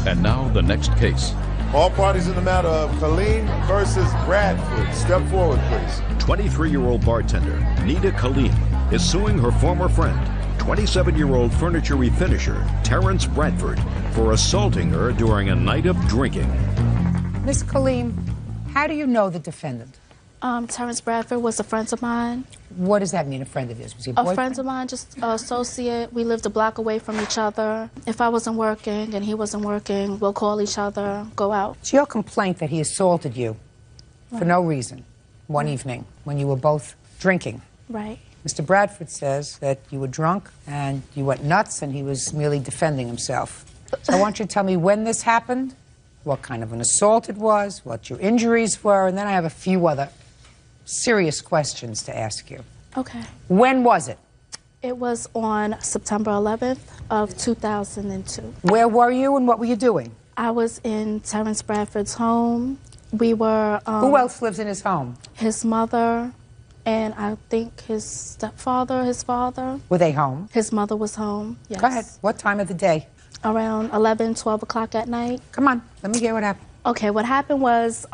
And now the next case. All parties in the matter of Kaleem versus Bradford. Step forward, please. 23-year-old bartender Nita Kaleem is suing her former friend, 27-year-old furniture refinisher Terrence Bradford, for assaulting her during a night of drinking. Miss Kaleem, how do you know the defendant? Terrence Bradford was a friend of mine. What does that mean, a friend of yours? Was he a boyfriend? A friend of mine, just an associate. We lived a block away from each other. If I wasn't working and he wasn't working, we'll call each other, go out. It's your complaint that he assaulted you for no reason one evening when you were both drinking. Right. Mr. Bradford says that you were drunk and you went nuts and he was merely defending himself. So I want you to tell me when this happened, what kind of an assault it was, what your injuries were, and then I have a few other serious questions to ask you. Okay. When was it? It was on September 11th of 2002. Where were you and what were you doing? I was in Terrence Bradford's home. We were... Who else lives in his home? His mother, and I think his stepfather, his father. Were they home? His mother was home, yes. Go ahead. What time of the day? Around 11, 12 o'clock at night. Come on, let me hear what happened. Okay, what happened was...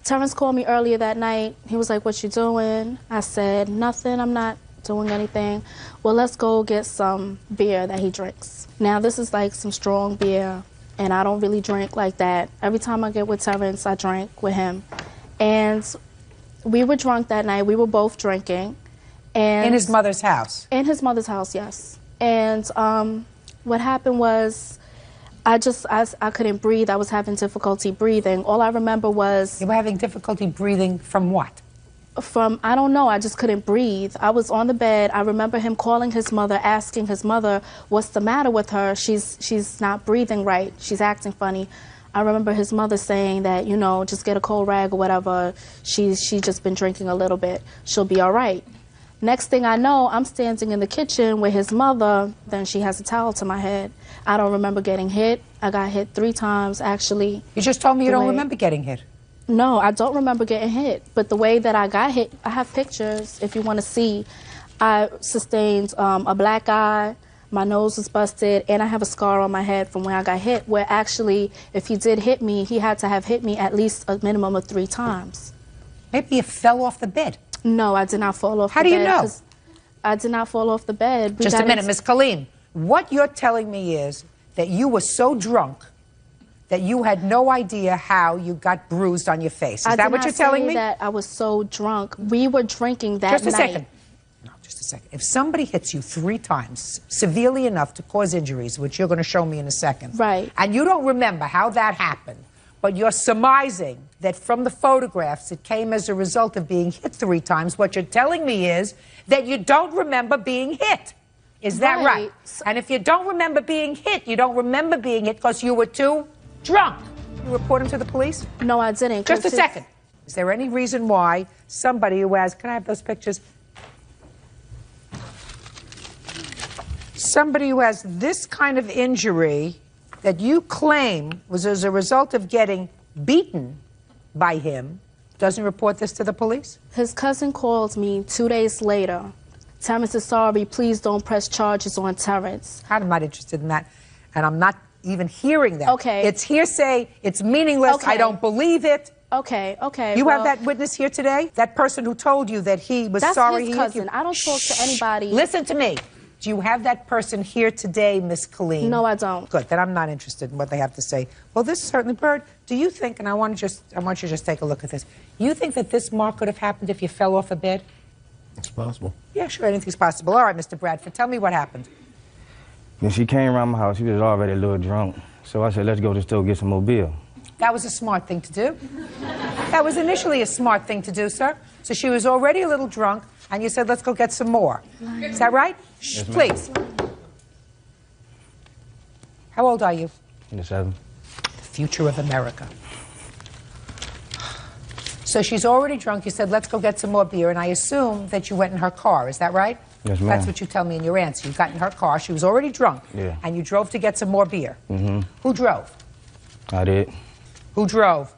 Terrence called me earlier that night. He was like, "What you doing?" I said, "Nothing, I'm not doing anything." "Well, let's go get some beer that he drinks." Now, this is like some strong beer, and I don't really drink like that. Every time I get with Terrence, I drink with him. And we were drunk that night. We were both drinking. And in his mother's house? In his mother's house, yes. And what happened was... I couldn't breathe. I was having difficulty breathing. All I remember was... You were having difficulty breathing from what? From, I don't know, I just couldn't breathe. I was on the bed. I remember him calling his mother, asking his mother, what's the matter with her? She's not breathing right. She's acting funny. I remember his mother saying that, you know, just get a cold rag or whatever. She's just been drinking a little bit. She'll be all right. Next thing I know, I'm standing in the kitchen with his mother. Then she has a towel to my head. I don't remember getting hit. I got hit 3 times, actually. You just told me you don't remember getting hit. No, I don't remember getting hit. But the way that I got hit, I have pictures if you want to see. I sustained a black eye, my nose was busted, and I have a scar on my head from where I got hit, where actually, if he did hit me, he had to have hit me at least a minimum of 3 times. Maybe you fell off the bed. No, I did not fall off the bed. How do you know? I did not fall off the bed. Just a minute, Miss Kaleem. What you're telling me is that you were so drunk that you had no idea how you got bruised on your face. Is that what you're telling me? That I was so drunk. We were drinking that night. Just a second. No, just a second. If somebody hits you 3 times, severely enough to cause injuries, which you're going to show me in a second, right, and you don't remember how that happened, but you're surmising that from the photographs it came as a result of being hit 3 times, what you're telling me is that you don't remember being hit. Is that right? And if you don't remember being hit, you don't remember being hit because you were too drunk. You report him to the police? No, I didn't. Just a second. Is there any reason why somebody who has, can I have those pictures? Somebody who has this kind of injury that you claim was as a result of getting beaten by him doesn't report this to the police? His cousin called me 2 days later. Terrence is sorry, please don't press charges on Terrence. I'm not interested in that, and I'm not even hearing that. Okay. It's hearsay, it's meaningless, okay. I don't believe it. Okay, okay. You have that witness here today? That person who told you that he was sorry? That's his cousin. I don't talk to anybody. Listen to me. Do you have that person here today, Miss Kaleem? No, I don't. Good, then I'm not interested in what they have to say. Well, this certainly, Bird, do you think, and I want you to just take a look at this, you think that this mark could have happened if you fell off a bed? It's possible. Yeah, sure, anything's possible. All right, Mr. Bradford, tell me what happened. When she came around my house, she was already a little drunk. So I said, let's go to the store get some more beer. That was a smart thing to do. That was initially a smart thing to do, sir. So she was already a little drunk, and you said, let's go get some more. Is that right? Yes, please. How old are you? 27. The future of America. So she's already drunk. You said, let's go get some more beer, and I assume that you went in her car. Is that right? Yes, ma'am. That's what you tell me in your answer. You got in her car. She was already drunk. Yeah. And you drove to get some more beer. Mm-hmm. Who drove? I did. Who drove?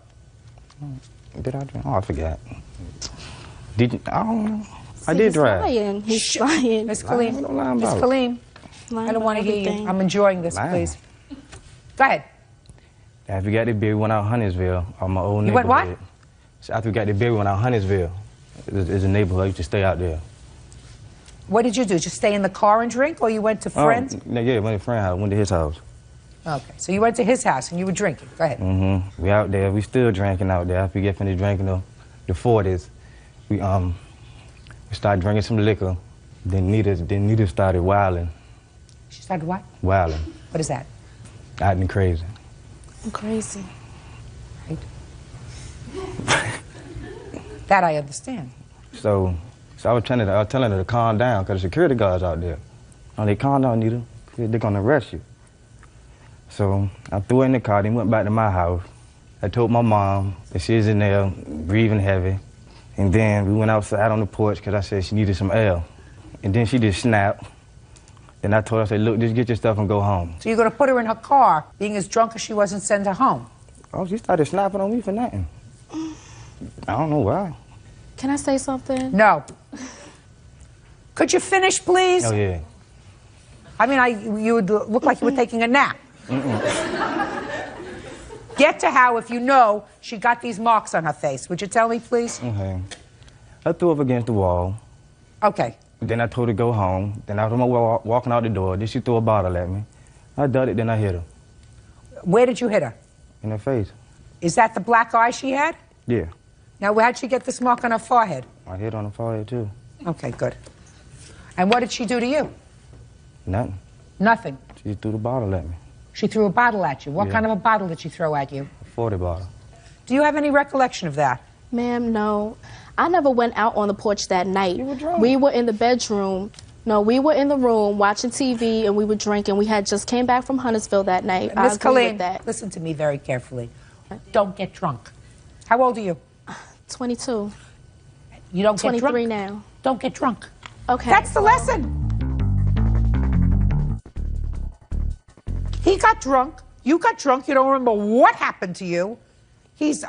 Did I drive? Oh, I forgot. I don't know. I did he's drive. Lying. He's lying. Miss Kaleem. What am I lying Miss about? Kaleem. Lying I don't want to hear you. everything. I'm enjoying this, Lying. please. Go ahead. After we got the beer, we went out Huntersville, on my old You neighborhood. went what? So after we got the beer, we went out Huntersville. It's a neighborhood, I used to stay out there. What did you do? Just stay in the car and drink, or you went to friends? Yeah, went to a friend's house, went to his house. Okay, so you went to his house and you were drinking. Go ahead. We out there, we still drinking out there. After we get finished drinking the 40s, we started drinking some liquor. Then Nita started wilding. She started what? Wilding. What is that? Acting crazy. I'm crazy. Right. That I understand. So I was telling her to calm down, because the security guards out there. Oh, they calm down, Nita. They're gonna arrest you. So I threw her in the car, then went back to my house. I told my mom that she was in there breathing heavy. And then we went outside on the porch because I said she needed some air. And then she just snapped. Then I told her, I said, look, just get your stuff and go home. So you're going to put her in her car, being as drunk as she was, and send her home? Oh, she started snapping on me for nothing. I don't know why. Can I say something? No. Could you finish, please? Oh, yeah. I mean, you would look like you were taking a nap. Get to how, if you know, she got these marks on her face. Would you tell me, please? Okay. I threw her up against the wall. Okay. Then I told her to go home. Then I was walking out the door. Then she threw a bottle at me. I dug it, then I hit her. Where did you hit her? In her face. Is that the black eye she had? Yeah. Now, how'd she get this mark on her forehead? I hit on the forehead, too. Okay, good. And what did she do to you? Nothing. Nothing. She threw the bottle at me. She threw a bottle at you. What kind of a bottle did she throw at you? A 40 bottle. Do you have any recollection of that? Ma'am, no. I never went out on the porch that night. You were drunk. We were in the bedroom. No, we were in the room watching TV and we were drinking. We had just came back from Huntersville that night. Miss Colleen, that. listen to me very carefully. Don't get drunk. How old are you? 22. You don't get drunk? 23 now. Don't get drunk. Okay. That's the lesson. He got drunk. You got drunk. You don't remember what happened to you. He's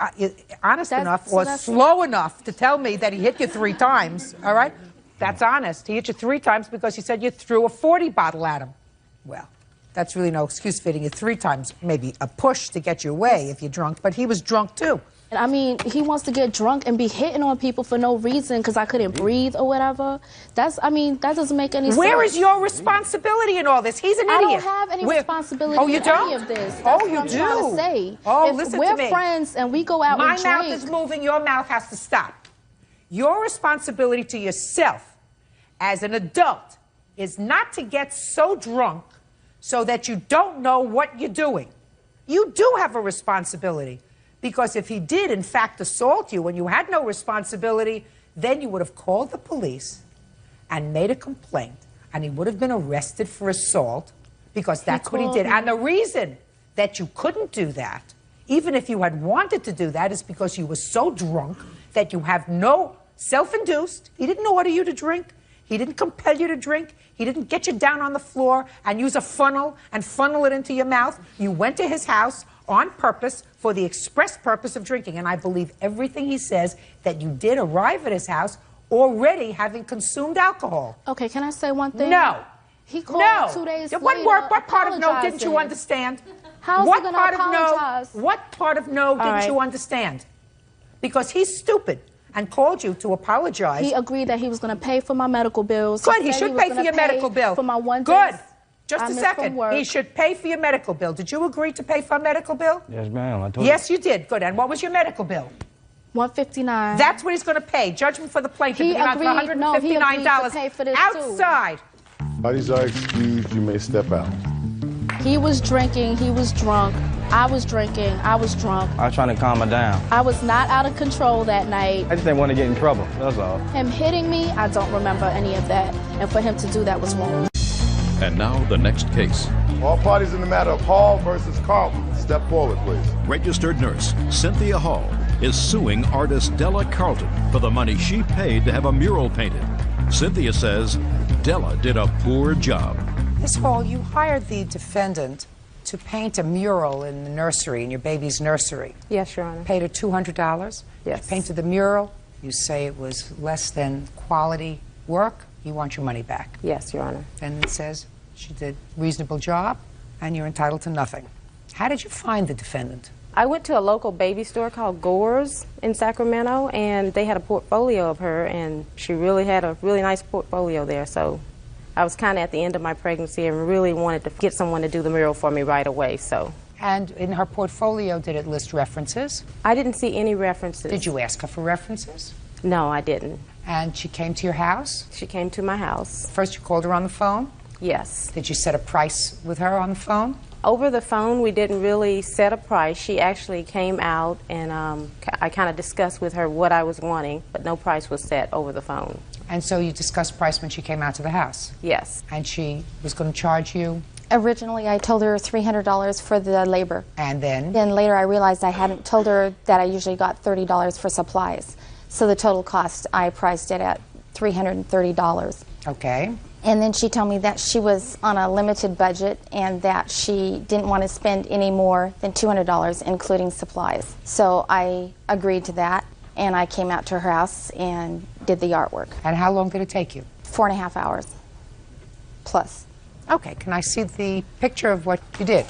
honest enough or slow enough to tell me that he hit you 3 times, all right? That's honest. He hit you 3 times because he said you threw a 40 bottle at him. Well, that's really no excuse for hitting you 3 times. Maybe a push to get your way if you're drunk, but he was drunk too. I mean, he wants to get drunk and be hitting on people for no reason because I couldn't breathe or whatever. I mean, that doesn't make any sense. Where is your responsibility in all this? He's an idiot. I don't have any responsibility in any of this. That's Oh, you what I'm do? trying to say. Oh, if listen to me. we're friends and we go out My and mouth drink. is moving, your mouth has to stop. Your responsibility to yourself as an adult is not to get so drunk so that you don't know what you're doing. You do have a responsibility. Because if he did, in fact, assault you when you had no responsibility, then you would have called the police and made a complaint, and he would have been arrested for assault because that's what he did. And the reason that you couldn't do that, even if you had wanted to do that, is because you were so drunk that you have no self-induced. He didn't order you to drink. He didn't compel you to drink. He didn't get you down on the floor and use a funnel and funnel it into your mouth. You went to his house on purpose for the express purpose of drinking. And I believe everything he says, that you did arrive at his house already having consumed alcohol. Okay, can I say one thing? No. He called No. 2 days What later. what part of no didn't you apologizing. understand? How's What he gonna part apologize? of no? What part of no didn't right. you understand? Because he's stupid and called you to apologize. He agreed that he was going to pay for my medical bills. Good, he said should was pay for gonna your medical bill. For my one Good. day Just I a missed second. from work. He should pay for your medical bill. Did you agree to pay for a medical bill? Yes, ma'am. I told Yes, you did. Good. And what was your medical bill? $159. That's what he's going to pay. Judgment for the plaintiff. He in the amount of agreed- no, he agreed to $159 pay for this, too. outside. Parties are excused. You may step out. He was drinking. He was drunk. I was drinking. I was drunk. I was trying to calm her down. I was not out of control that night. I just didn't want to get in trouble, that's all. Him hitting me, I don't remember any of that. And for him to do that was wrong. And now the next case. All parties in the matter of Hall versus Carlton. Step forward, please. Registered nurse Cynthia Hall is suing artist Della Carlton for the money she paid to have a mural painted. Cynthia says Della did a poor job. Miss Hall, you hired the defendant to paint a mural in the nursery, in your baby's nursery. Yes, Your Honor. Paid her $200. Yes. She painted the mural. You say it was less than quality work. You want your money back. Yes, Your Honor. And it says she did a reasonable job, and you're entitled to nothing. How did you find the defendant? I went to a local baby store called Gore's in Sacramento, and they had a portfolio of her, and she really had a really nice portfolio there. So I was kind of at the end of my pregnancy and really wanted to get someone to do the mural for me right away. And in her portfolio, did it list references? I didn't see any references. Did you ask her for references? No, I didn't. And she came to your house? She came to my house. First you called her on the phone? Yes. Did you set a price with her on the phone? Over the phone, we didn't really set a price. She actually came out, and I kind of discussed with her what I was wanting, but no price was set over the phone. And so you discussed price when she came out to the house? Yes. And she was going to charge you? Originally, I told her $300 for the labor. And then? Then later I realized I hadn't told her that I usually got $30 for supplies. So the total cost, I priced it at $330. Okay. And then she told me that she was on a limited budget and that she didn't want to spend any more than $200, including supplies. So I agreed to that, and I came out to her house and did the artwork. And how long did it take you? 4.5 hours plus. Okay, can I see the picture of what you did?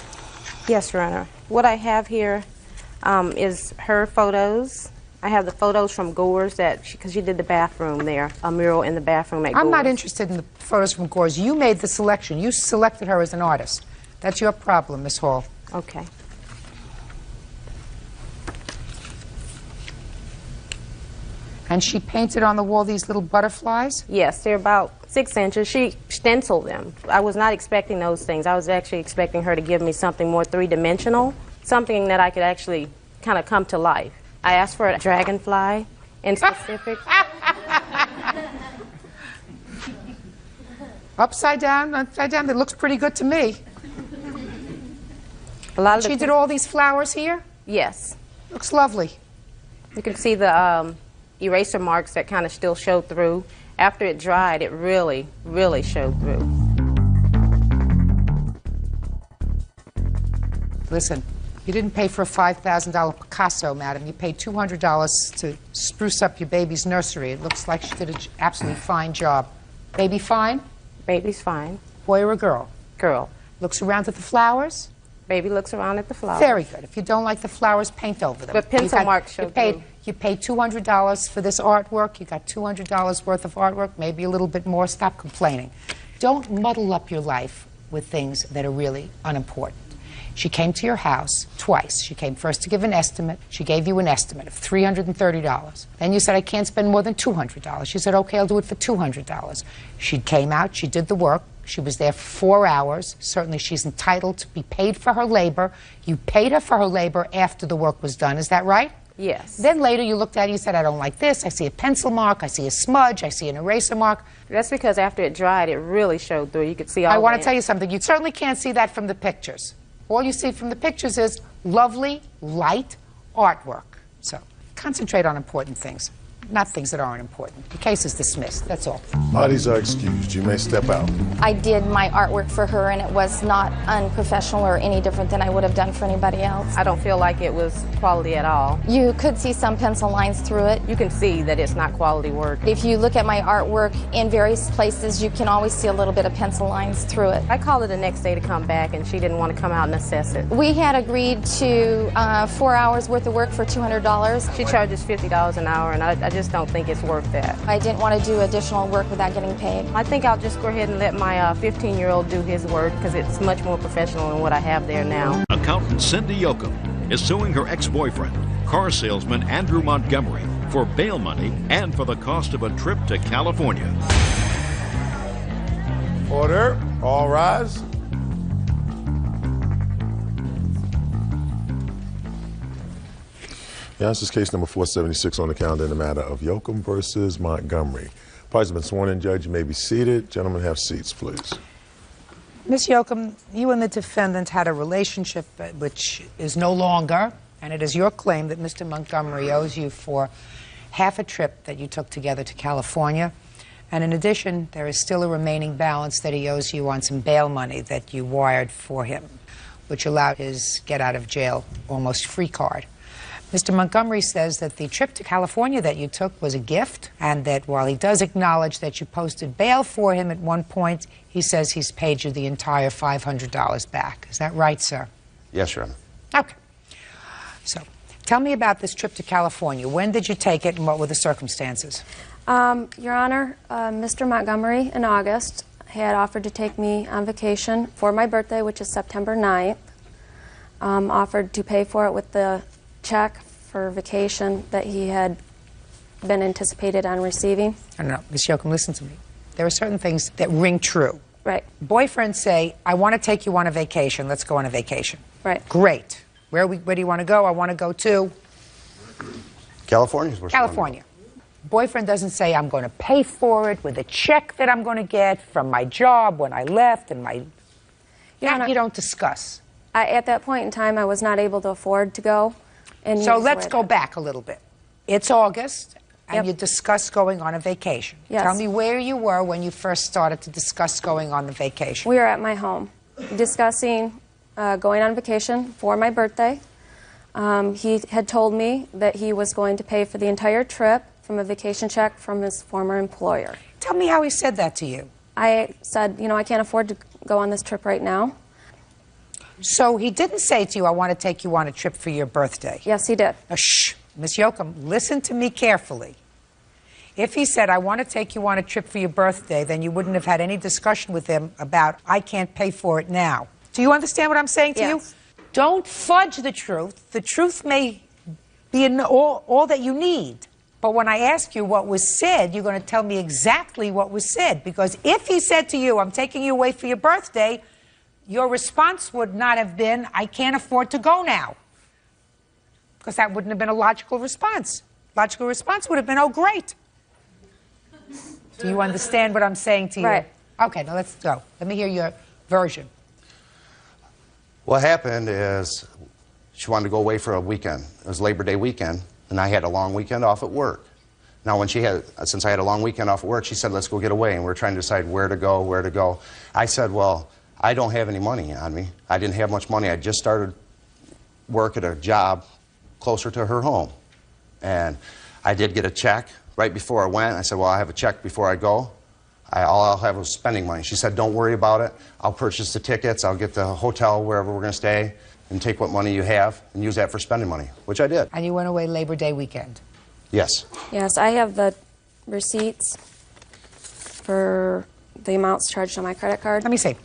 Yes, Your Honor. What I have here is her photos. I have the photos from Gore's because she did the bathroom there, a mural in the bathroom at Gore's. I'm not interested in the photos from Gore's. You made the selection. You selected her as an artist. That's your problem, Miss Hall. Okay. And she painted on the wall these little butterflies? Yes, they're about 6 inches. She stenciled them. I was not expecting those things. I was actually expecting her to give me something more three-dimensional, something that I could actually kind of come to life. I asked for a dragonfly in specific. Upside down, it looks pretty good to me. She did all these flowers here? Yes. Looks lovely. You can see the eraser marks that kind of still showed through. After it dried, it really, really showed through. Listen, you didn't pay for a $5,000 Picasso, madam. You paid $200 to spruce up your baby's nursery. It looks like she did an absolutely fine job. Baby fine? Baby's fine. Boy or a girl? Girl. Looks around at the flowers? Baby looks around at the flowers. Very good. If you don't like the flowers, paint over them. But pencil marks show through. You paid $200 for this artwork. You got $200 worth of artwork, maybe a little bit more. Stop complaining. Don't muddle up your life with things that are really unimportant. She came to your house twice. She came first to give an estimate. She gave you an estimate of $330. Then you said, I can't spend more than $200. She said, okay, I'll do it for $200. She came out, she did the work. She was there for 4 hours. Certainly she's entitled to be paid for her labor. You paid her for her labor after the work was done. Is that right? Yes. Then later you looked at it, you said, I don't like this. I see a pencil mark. I see a smudge. I see an eraser mark. That's because after it dried, it really showed through. You could see all I want to tell you something. You certainly can't see that from the pictures. All you see from the pictures is lovely, light artwork. So concentrate on important things, not things that aren't important. The case is dismissed. That's all. Bodies are excused. You may step out. I did my artwork for her, and it was not unprofessional or any different than I would have done for anybody else. I don't feel like it was quality at all. You could see some pencil lines through it. You can see that it's not quality work. If you look at my artwork in various places, you can always see a little bit of pencil lines through it. I called her the next day to come back, and she didn't want to come out and assess it. We had agreed to 4 hours worth of work for $200. She charges $50 an hour, and I just don't think it's worth that. I didn't want to do additional work without getting paid. I think I'll just go ahead and let my 15-year-old do his work because it's much more professional than what I have there now. Accountant Cindy Yoakum is suing her ex-boyfriend, car salesman Andrew Montgomery, for bail money and for the cost of a trip to California. Order. All rise. Yeah, this is case number 476 on the calendar in the matter of Yoakum versus Montgomery. Parties have been sworn in, Judge. You may be seated. Gentlemen, have seats, please. Ms. Yoakum, you and the defendant had a relationship which is no longer, and it is your claim that Mr. Montgomery owes you for half a trip that you took together to California. And in addition, there is still a remaining balance that he owes you on some bail money that you wired for him, which allowed his get-out-of-jail almost free card. Mr. Montgomery says that the trip to California that you took was a gift, and that while he does acknowledge that you posted bail for him at one point, he says he's paid you the entire $500 back. Is that right, sir? Yes, Your Honor. Okay. So, tell me about this trip to California. When did you take it and what were the circumstances? Your Honor, Mr. Montgomery in August had offered to take me on vacation for my birthday, which is September 9th. Offered to pay for it with the check for vacation that he had been anticipated on receiving. No, Ms. Yoakum, listen to me. There are certain things that ring true. Right. Boyfriends say, I want to take you on a vacation. Let's go on a vacation. Right. Great. Where do you want to go? I want to go to California. California. Boyfriend doesn't say, I'm going to pay for it with a check that I'm going to get from my job when I left and my... That you don't discuss. At that point in time, I was not able to afford to go. And So let's go back a little bit. It's August, and Yep. you discuss going on a vacation. Yes. Tell me where you were when you first started to discuss going on the vacation. We were at my home discussing going on vacation for my birthday. He had told me that he was going to pay for the entire trip from a vacation check from his former employer. Tell me how he said that to you. I said, I can't afford to go on this trip right now. So he didn't say to you, I want to take you on a trip for your birthday. Yes, he did. Now, shh, Miss Yoakum, listen to me carefully. If he said, I want to take you on a trip for your birthday, then you wouldn't have had any discussion with him about, I can't pay for it now. Do you understand what I'm saying to Yes. you? Don't fudge the truth. The truth may be all that you need. But when I ask you what was said, you're going to tell me exactly what was said. Because if he said to you, I'm taking you away for your birthday, your response would not have been, I can't afford to go now. Because that wouldn't have been a logical response. Logical response would have been, oh, great. Do you understand what I'm saying to you? Right. Okay, now let's go. Let me hear your version. What happened is she wanted to go away for a weekend. It was Labor Day weekend, and I had a long weekend off at work. Now, since I had a long weekend off at work, she said, let's go get away, and we were trying to decide where to go. I said, well, I don't have any money on me. I didn't have much money. I just started work at a job closer to her home. And I did get a check right before I went. I said, well, I have a check before I go. All I'll have is spending money. She said, don't worry about it. I'll purchase the tickets. I'll get the hotel wherever we're going to stay and take what money you have and use that for spending money, which I did. And you went away Labor Day weekend? Yes. Yes, I have the receipts for the amounts charged on my credit card. Let me see.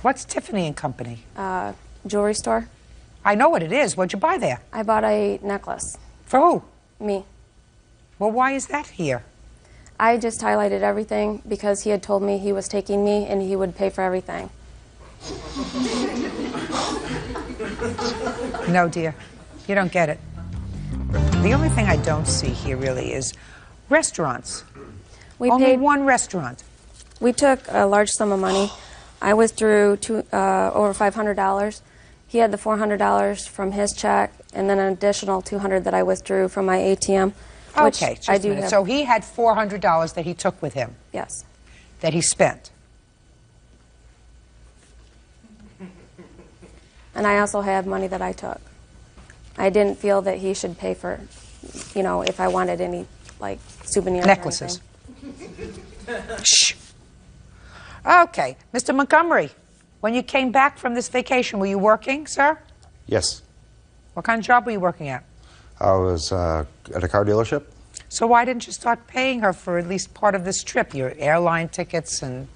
What's Tiffany and Company? Jewelry store. I know what it is. What'd you buy there? I bought a necklace. For who? Me. Well, why is that here? I just highlighted everything because he had told me he was taking me and he would pay for everything. No, dear. You don't get it. The only thing I don't see here really is restaurants. Only one restaurant. We took a large sum of money. I withdrew over $500. He had the $400 from his check, and then an additional $200 that I withdrew from my ATM. Which Okay, just I a do minute. have. So he had $400 that he took with him, Yes. that he spent. And I also have money that I took. I didn't feel that he should pay for, if I wanted any, like, souvenirs. Necklaces. Shh. Okay, Mr. Montgomery, when you came back from this vacation, were you working, sir? Yes. What kind of job were you working at? I was at a car dealership. So why didn't you start paying her for at least part of this trip, your airline tickets and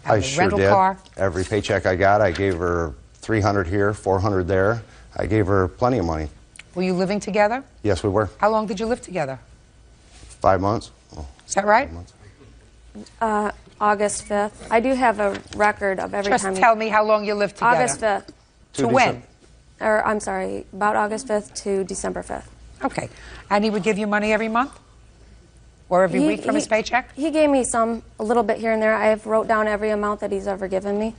I the sure rental did. car? Every paycheck I got, I gave her $300 here, $400 there. I gave her plenty of money. Were you living together? Yes, we were. How long did you live together? 5 months. Oh, Is that right? 5 months. August 5th. I do have a record of every Just time. tell me how long you lived together. August 5th. To when? Or, I'm sorry, about August 5th to December 5th. Okay. And he would give you money every month? Or every week from his paycheck? He gave me a little bit here and there. I have wrote down every amount that he's ever given me.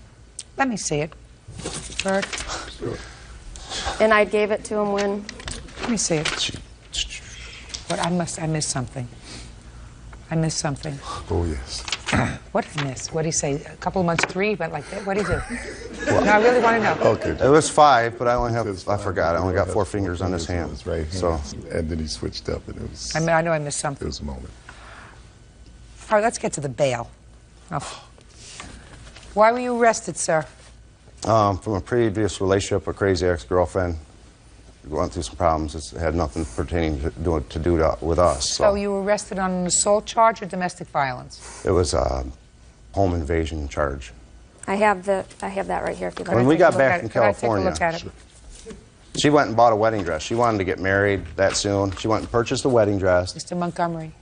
Let me see it. Bert. And I gave it to him when... Let me see it. What, I missed something. I missed something. Oh, yes. What did I miss? What did he say? A couple of months, 3, but like that? What did he do? No, I really want to know. Okay. It was 5, but I only have, I forgot, I only got 4 fingers on his hand. His right hand. So. And then he switched up, and it was... I mean, I know I missed something. It was a moment. All right, let's get to the bail. Oh. Why were you arrested, sir? From a previous relationship, a crazy ex-girlfriend. Going through some problems. It had nothing pertaining to do with us. So you were arrested on an assault charge or domestic violence? It was a home invasion charge. I have that right here if you'd like. When we got back from California, Can I take a look at it? she went and bought a wedding dress. She wanted to get married that soon. She went and purchased a wedding dress. Mr. Montgomery,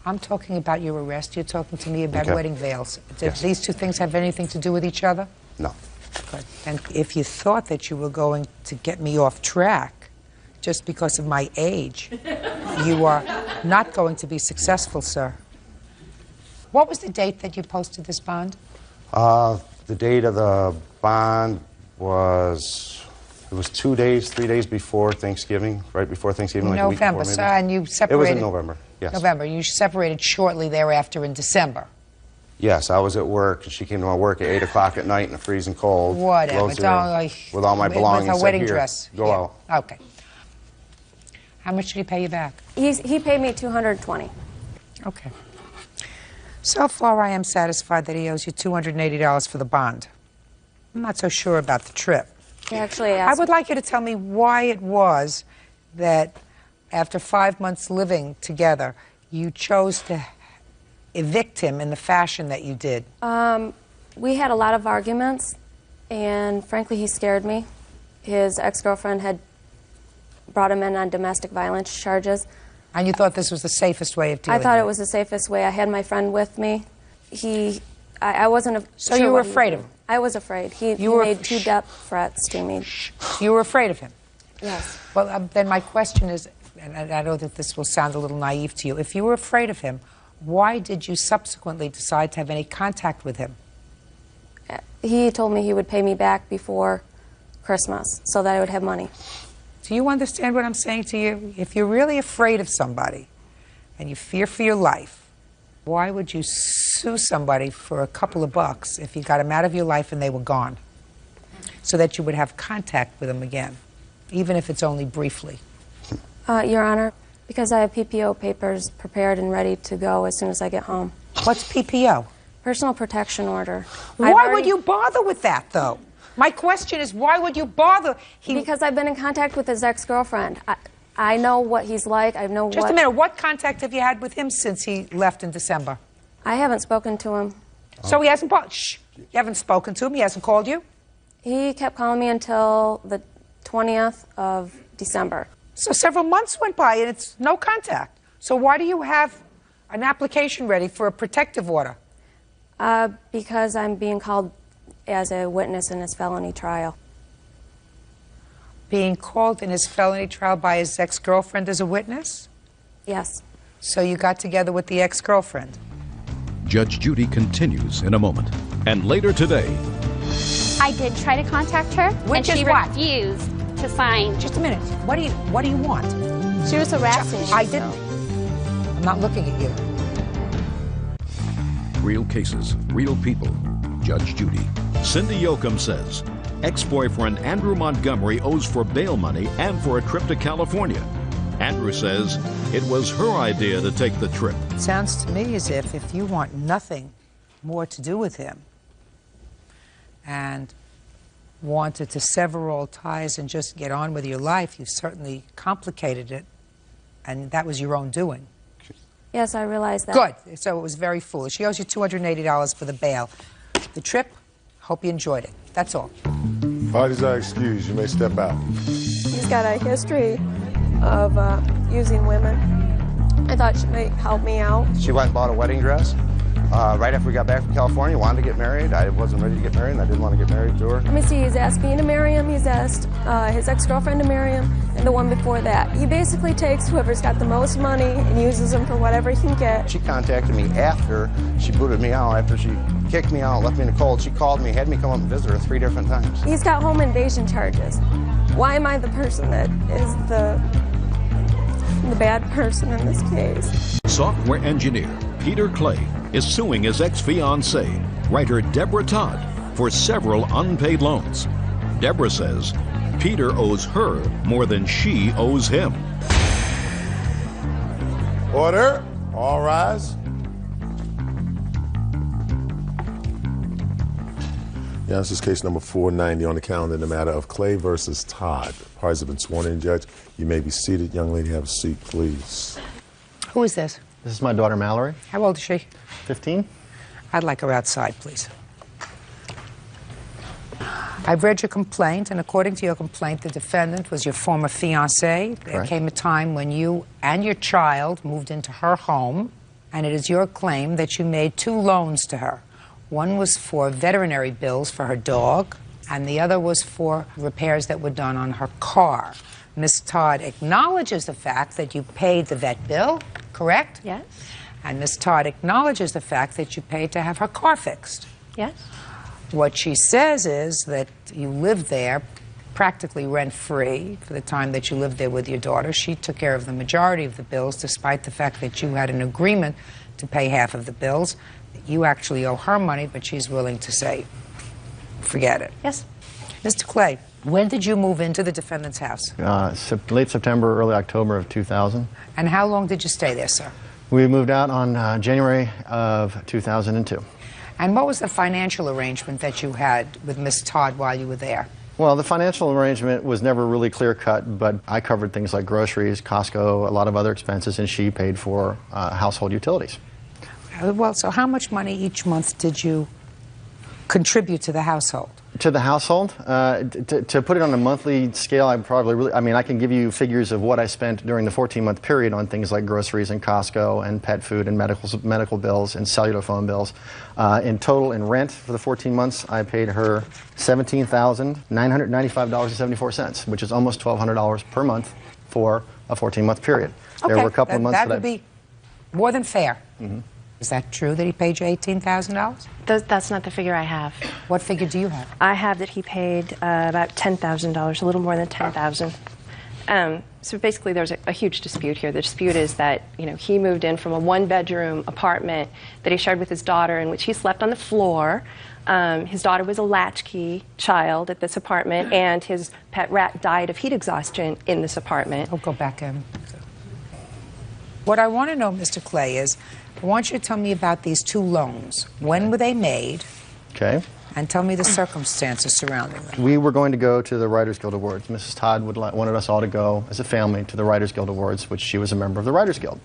I'm talking about your arrest. You're talking to me about wedding veils. Did these two things have anything to do with each other? No. Good. And if you thought that you were going to get me off track just because of my age, you are not going to be successful, sir. What was the date that you posted this bond? The date of the bond was, it was 2 days, 3 days before Thanksgiving, right before Thanksgiving, like a week November, before, sir, maybe. and you separated... It was in November, yes. November. You separated shortly thereafter in December. Yes, I was at work, and she came to my work at 8 o'clock at night in the freezing cold. Whatever. Closed her with all my belongings. With a wedding said, dress. Go out. Okay. How much did he pay you back? He paid me $220. Okay. So far, I am satisfied that he owes you $280 for the bond. I'm not so sure about the trip. He actually I asked. would like you to tell me why it was that after 5 months living together, you chose to evict him in the fashion that you did. We had a lot of arguments, and frankly, he scared me. His ex-girlfriend had brought him in on domestic violence charges. And you thought this was the safest way of dealing I thought with it was the safest way. I had my friend with me. I wasn't So sure you were what he afraid would of do. him? I was afraid. He were made 2 death threats to me. You were afraid of him? Yes. Well, then my question is, and I know that this will sound a little naive to you, if you were afraid of him, why did you subsequently decide to have any contact with him? He told me he would pay me back before Christmas so that I would have money. Do you understand what I'm saying to you? If you're really afraid of somebody and you fear for your life, why would you sue somebody for a couple of bucks if you got them out of your life and they were gone? So that you would have contact with them again, even if it's only briefly. Your Honor, because I have PPO papers prepared and ready to go as soon as I get home. What's PPO? Personal protection order. Why would you bother with that, though? My question is, why would you bother? Because I've been in contact with his ex-girlfriend. I know what he's like. I know Just a minute. What contact have you had with him since he left in December? I haven't spoken to him. So he hasn't... Shh. You haven't spoken to him? He hasn't called you? He kept calling me until the 20th of December. So several months went by and it's no contact. So why do you have an application ready for a protective order? Because I'm being called as a witness in his felony trial. Being called in his felony trial by his ex-girlfriend as a witness? Yes. So you got together with the ex-girlfriend? Judge Judy continues in a moment. And later today, I did try to contact her, and she refused to sign. Just a minute. What do you want? She was harassing me. I didn't. I'm not looking at you. real cases, real people. Judge Judy. Cindy Yoakum says ex-boyfriend Andrew Montgomery owes for bail money and for a trip to California. Andrew says it was her idea to take the trip. It sounds to me as if you want nothing more to do with him and wanted to sever all ties and just get on with your life, you certainly complicated it, and that was your own doing. Yes, I realize that. Good. So it was very foolish. She owes you $280 for the bail. The trip, hope you enjoyed it. That's all. Parties are excused. You may step out. He's got a history of using women. I thought she might help me out. She went and bought a wedding dress. Right after we got back from California, wanted to get married. I wasn't ready to get married, and I didn't want to get married to her. Let me see, he's asked me to marry him, he's asked his ex-girlfriend to marry him, and the one before that. He basically takes whoever's got the most money and uses them for whatever he can get. She contacted me after she booted me out, after she kicked me out, left me in the cold. She called me, had me come up and visit her 3 different times. He's got home invasion charges. Why am I the person that is the bad person in this case? Software engineer Peter Clay is suing his ex-fiancée, writer Deborah Todd, for several unpaid loans. Deborah says Peter owes her more than she owes him. Order. All rise. Yeah, this is case number 490 on the calendar in the matter of Clay versus Todd. Parties have been sworn in, Judge. You may be seated. Young lady, have a seat, please. Who is this? This is my daughter, Mallory. How old is she? 15. I'd like her outside, please. I've read your complaint, and according to your complaint, the defendant was your former fiancé. There came a time when you and your child moved into her home, and it is your claim that you made 2 loans to her. One was for veterinary bills for her dog, and the other was for repairs that were done on her car. Ms. Todd acknowledges the fact that you paid the vet bill, correct? Yes. And Ms. Todd acknowledges the fact that you paid to have her car fixed. Yes. What she says is that you lived there practically rent-free for the time that you lived there with your daughter. She took care of the majority of the bills, despite the fact that you had an agreement to pay half of the bills. You actually owe her money, but she's willing to say, forget it. Yes. Mr. Clay, when did you move into the defendant's house? Late September, early October of 2000. And how long did you stay there, sir? We moved out on January of 2002. And what was the financial arrangement that you had with Ms. Todd while you were there? Well, the financial arrangement was never really clear-cut, but I covered things like groceries, Costco, a lot of other expenses, and she paid for household utilities. Well, so how much money each month did you contribute to the household? To the household? To put it on a monthly scale, I can give you figures of what I spent during the 14-month period on things like groceries and Costco and pet food and medical bills and cellular phone bills. In total, in rent for the 14 months, I paid her $17,995.74, which is almost $1,200 per month for a 14-month period. Okay. There were a couple of months that would be more than fair. Mm-hmm. Is that true that he paid you $18,000? That's not the figure I have. What figure do you have? I have that he paid about $10,000, a little more than $10,000. So basically, there's a huge dispute here. The dispute is that he moved in from a 1-bedroom apartment that he shared with his daughter, in which he slept on the floor. His daughter was a latchkey child at this apartment, and his pet rat died of heat exhaustion in this apartment. I'll go back in. What I want to know, Mr. Clay, is I want you to tell me about these 2 loans. When were they made? Okay. And tell me the circumstances surrounding them. We were going to go to the Writers Guild Awards. Mrs. Todd wanted us all to go as a family to the Writers Guild Awards, which she was a member of the Writers Guild.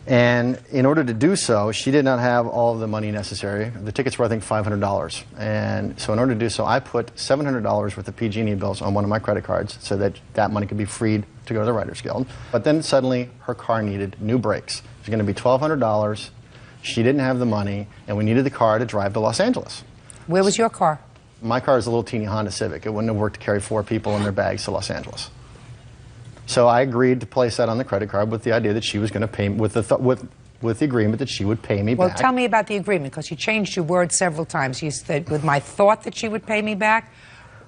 And in order to do so, she did not have all of the money necessary. The tickets were, I think, $500. And so in order to do so, I put $700 worth of PG&E bills on one of my credit cards so that that money could be freed to go to the Writers Guild. But then suddenly, her car needed new brakes. It was going to be $1,200. She didn't have the money, and we needed the car to drive to Los Angeles. Where was your car? My car is a little teeny Honda Civic. It wouldn't have worked to carry 4 people in their bags to Los Angeles. So I agreed to place that on the credit card with the idea that she was going to pay, with the agreement that she would pay me back. Well, tell me about the agreement, because you changed your words several times. You said, with my thought that she would pay me back?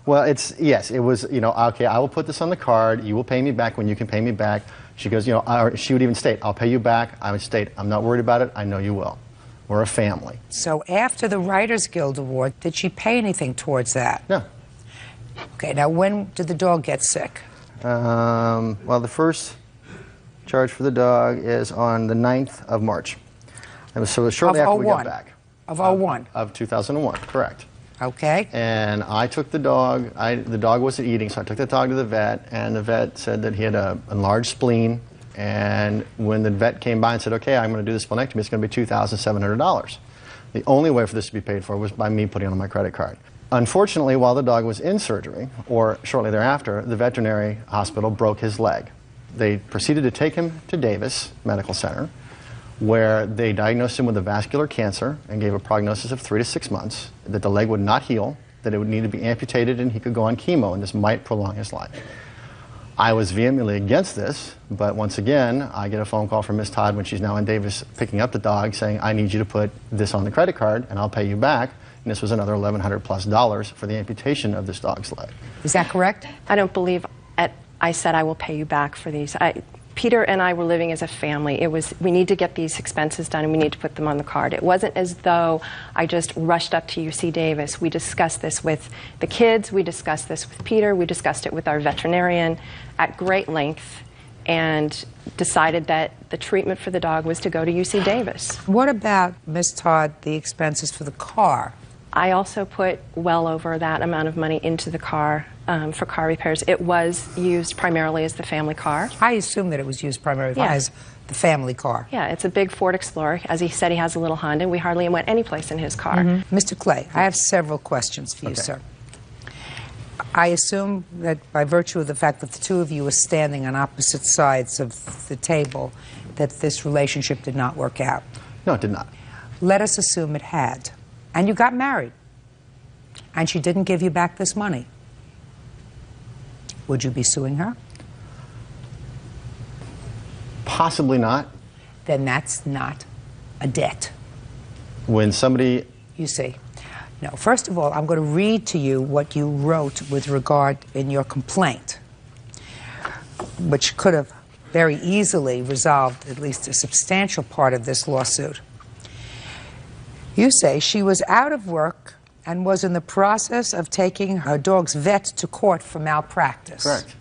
Well, yes, it was, okay, I will put this on the card. You will pay me back when you can pay me back. She goes, she would even state, I'll pay you back. I would state, I'm not worried about it. I know you will. We're a family. So after the Writers Guild Award, did she pay anything towards that? No. Okay, now when did the dog get sick? Well, the first charge for the dog is on the 9th of March. So it was shortly after we got back. Of 01? Of 2001, correct. Okay. And I took the dog. The dog wasn't eating, so I took the dog to the vet, and the vet said that he had a enlarged spleen. And when the vet came by and said, okay, I'm going to do the splenectomy, it's going to be $2,700. The only way for this to be paid for was by me putting it on my credit card. Unfortunately, while the dog was in surgery, or shortly thereafter, the veterinary hospital broke his leg. They proceeded to take him to Davis Medical Center, where they diagnosed him with a vascular cancer and gave a prognosis of 3 to 6 months, that the leg would not heal, that it would need to be amputated, and he could go on chemo, and this might prolong his life. I was vehemently against this, but once again, I get a phone call from Ms. Todd when she's now in Davis picking up the dog saying, I need you to put this on the credit card and I'll pay you back. And this was another $1,100+ for the amputation of this dog's leg. Is that correct? I don't believe I said I will pay you back for these. Peter and I were living as a family. It was, we need to get these expenses done and we need to put them on the card. It wasn't as though I just rushed up to UC Davis. We discussed this with the kids, we discussed this with Peter, we discussed it with our veterinarian at great length, and decided that the treatment for the dog was to go to UC Davis. What about, Ms. Todd, the expenses for the car? I also put well over that amount of money into the car for car repairs. It was used primarily as the family car. I assume that it was used primarily as the family car. Yeah, it's a big Ford Explorer. As he said, he has a little Honda, and we hardly went any place in his car. Mr. Clay, I have several questions for you, sir. I assume that by virtue of the fact that the two of you were standing on opposite sides of the table, that this relationship did not work out. No, it did not. Let us assume it had. And you got married. And she didn't give you back this money. Would you be suing her? Possibly not. Then that's not a debt. When somebody... You see. No, first of all, I'm going to read to you what you wrote with regard in your complaint, which could have very easily resolved at least a substantial part of this lawsuit. You say she was out of work and was in the process of taking her dog's vet to court for malpractice. Correct.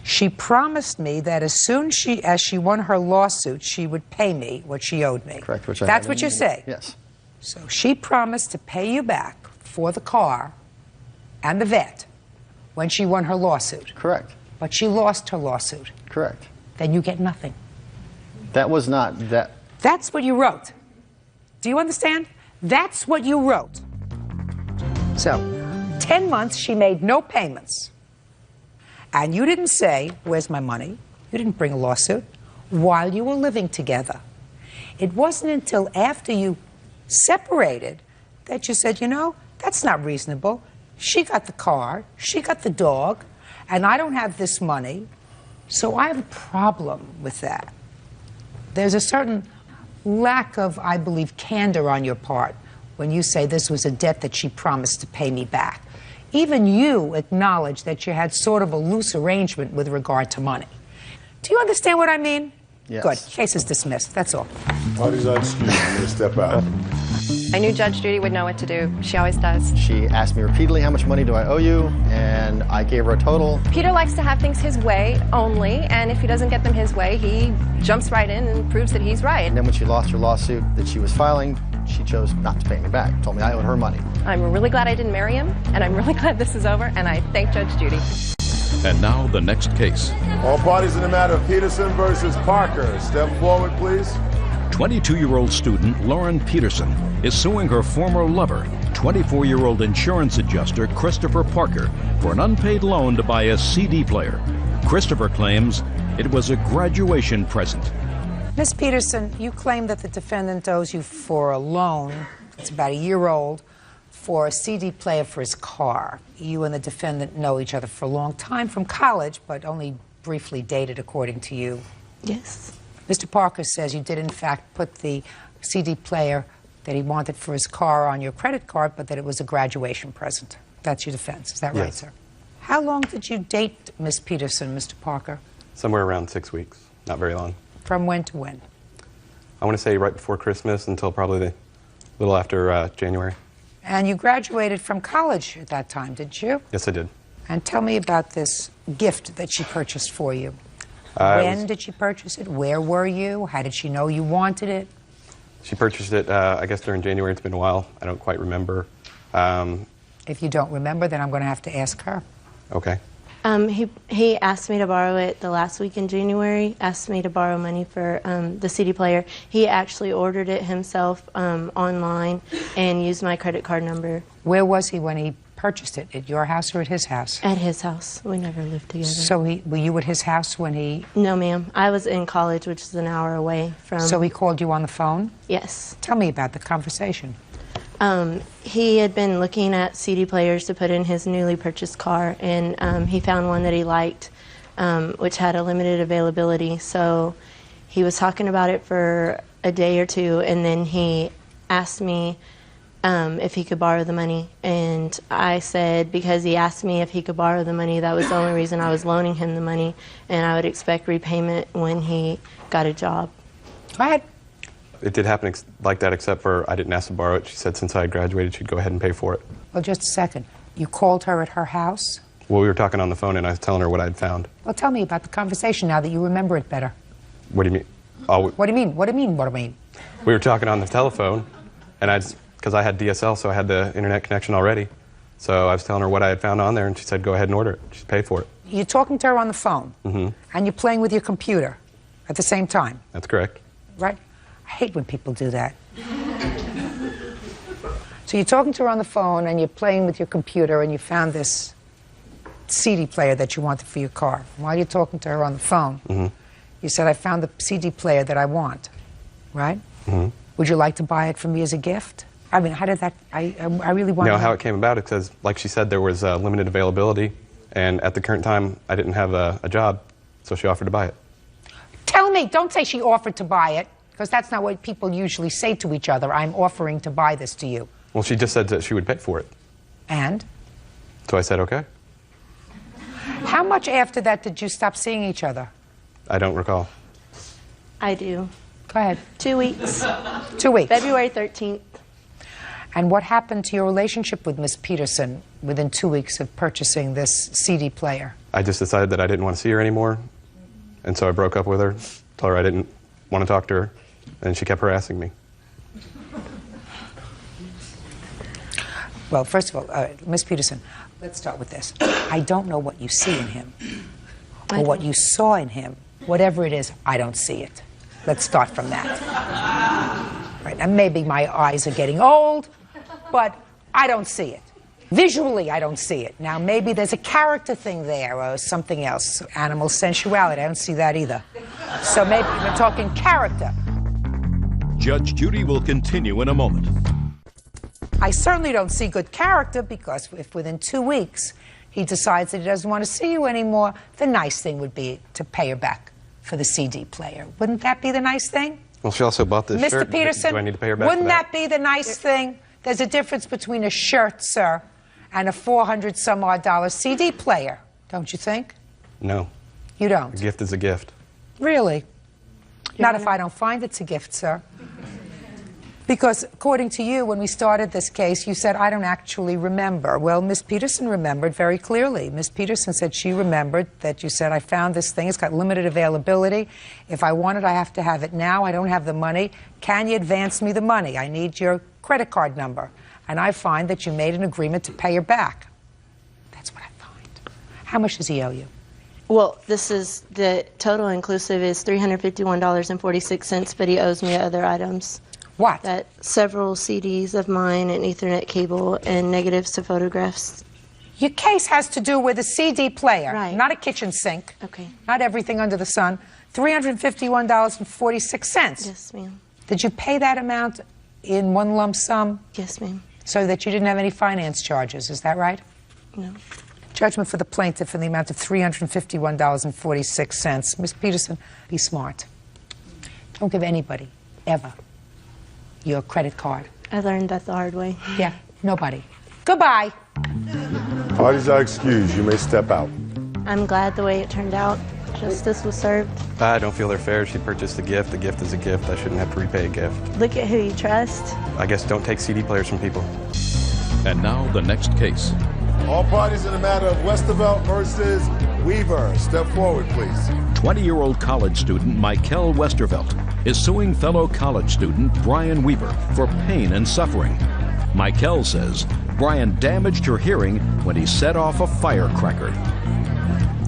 She promised me that as soon as she won her lawsuit, she would pay me what she owed me. Correct. Which That's what you say? Yes. So she promised to pay you back for the car and the vet when she won her lawsuit. Correct. But she lost her lawsuit. Correct. Then you get nothing. That was not that. That's what you wrote. Do you understand? That's what you wrote. So, 10 months she made no payments. And you didn't say, where's my money? You didn't bring a lawsuit while you were living together. It wasn't until after you separated that you said, you know, that's not reasonable. She got the car, she got the dog, and I don't have this money, so I have a problem with that. There's a certain lack of, I believe, candor on your part when you say this was a debt that she promised to pay me back. Even you acknowledge that you had sort of a loose arrangement with regard to money. Do you understand what I mean? Yes. Good. Case is dismissed. That's all. Parties are excused. I'm going to step out. I knew Judge Judy would know what to do. She always does. She asked me repeatedly, how much money do I owe you? And I gave her a total. Peter likes to have things his way only, and if he doesn't get them his way, he jumps right in and proves that he's right. And then when she lost her lawsuit that she was filing, she chose not to pay me back. Told me I owed her money. I'm really glad I didn't marry him, and I'm really glad this is over, and I thank Judge Judy. And now the next case. All parties in the matter of Peterson versus Parker. Step forward, please. 22-year-old student Lauren Peterson is suing her former lover, 24-year-old insurance adjuster Christopher Parker, for an unpaid loan to buy a CD player. Christopher claims it was a graduation present. Ms. Peterson, you claim that the defendant owes you for a loan, it's about a year old, for a CD player for his car. You and the defendant know each other for a long time from college, but only briefly dated, according to you. Yes. Mr. Parker says you did, in fact, put the CD player that he wanted for his car on your credit card, but that it was a graduation present. That's your defense. Is that right, Yes. sir? How long did you date Ms. Peterson, Mr. Parker? Somewhere around 6 weeks. Not very long. From when to when? I want to say right before Christmas until probably a little after January. And you graduated from college at that time, didn't you? Yes, I did. And tell me about this gift that she purchased for you. When did she purchase it? Where were you? How did she know you wanted it? She purchased it, I guess, during January. It's been a while. I don't quite remember. If you don't remember, then I'm going to have to ask her. Okay. He asked me to borrow it the last week in January, asked me to borrow money for the CD player. He actually ordered it himself online and used my credit card number. Where was he when he purchased it? At your house or at his house? At his house. We never lived together. So were you at his house when he... No, ma'am. I was in college, which is an hour away from... So he called you on the phone? Yes. Tell me about the conversation. He had been looking at CD players to put in his newly purchased car, and he found one that he liked, which had a limited availability. So he was talking about it for a day or two, and then he asked me if he could borrow the money. And I said, because he asked me if he could borrow the money, that was the only reason I was loaning him the money, and I would expect repayment when he got a job. Go ahead. It did happen like that, except for I didn't ask to borrow it. She said since I had graduated, she'd go ahead and pay for it. Well, just a second. You called her at her house? Well, we were talking on the phone, and I was telling her what I'd found. Well, tell me about the conversation now that you remember it better. What do you mean? Oh, What do you mean? What do you mean? What do you mean? we were talking on the telephone, and because I had DSL, so I had the internet connection already. So I was telling her what I had found on there, and she said, go ahead and order it. She'd pay for it. You're talking to her on the phone, Mm-hmm. and you're playing with your computer at the same time. That's correct. Right? I hate when people do that. So you're talking to her on the phone, and you're playing with your computer, and you found this CD player that you wanted for your car. While you're talking to her on the phone, Mm-hmm. you said, I found the CD player that I want, right? Mm-hmm. Would you like to buy it for me as a gift? I mean, how did that, I really want You know to how it came about? Because, like she said, there was limited availability, and at the current time, I didn't have a job, so she offered to buy it. Tell me, don't say she offered to buy it, because that's not what people usually say to each other. I'm offering to buy this to you. Well, she just said that she would pay for it. And? So I said, okay. How much after that did you stop seeing each other? I don't recall. I do. Go ahead. 2 weeks. 2 weeks. February 13th. And what happened to your relationship with Miss Peterson within 2 weeks of purchasing this CD player? I just decided that I didn't want to see her anymore, and so I broke up with her, told her I didn't want to talk to her, and she kept harassing me. Well, first of all, Miss Peterson, let's start with this. I don't know what you see in him, or what you saw in him. Whatever it is, I don't see it. Let's start from that. Right, and maybe my eyes are getting old, but I don't see it. Visually, I don't see it. Now, maybe there's a character thing there or something else. Animal sensuality, I don't see that either. So maybe we're talking character. Judge Judy will continue in a moment. I certainly don't see good character, because if within 2 weeks he decides that he doesn't want to see you anymore, the nice thing would be to pay her back for the CD player. Wouldn't that be the nice thing? Well, she also bought this shirt. Mr. Peterson, Do I need to pay her back wouldn't for that? that be the nice thing? There's a difference between a shirt, sir, and a $400-some-odd CD player, don't you think? No. You don't? A gift is a gift. Really? Not if I don't find it's a gift, sir. Because according to you, when we started this case, you said, I don't actually remember. Well, Miss Peterson remembered very clearly. Miss Peterson said she remembered that you said, I found this thing. It's got limited availability. If I want it, I have to have it now. I don't have the money. Can you advance me the money? I need your credit card number. And I find that you made an agreement to pay her back. That's what I find. How much does he owe you? Well, this is the total inclusive is $351.46, but he owes me other items. What? That several CDs of mine, an Ethernet cable, and negatives to photographs. Your case has to do with a CD player, Right. not a kitchen sink. Okay. Not everything under the sun. $351.46. Yes, ma'am. Did you pay that amount in one lump sum? Yes, ma'am. So that you didn't have any finance charges, is that right? No. Judgment for the plaintiff in the amount of $351.46. Ms. Peterson, be smart. Don't give anybody, ever, your credit card. I learned that the hard way. Yeah, nobody. Goodbye. Parties are excused. You may step out. I'm glad the way it turned out. Justice was served. I don't feel they're fair. She purchased a gift. A gift is a gift. I shouldn't have to repay a gift. Look at who you trust. I guess don't take CD players from people. And now the next case. All parties in the matter of Westervelt versus Weaver. Step forward, please. 20-year-old college student Michael Westervelt is suing fellow college student Brian Weaver for pain and suffering. Michael says Brian damaged her hearing when he set off a firecracker.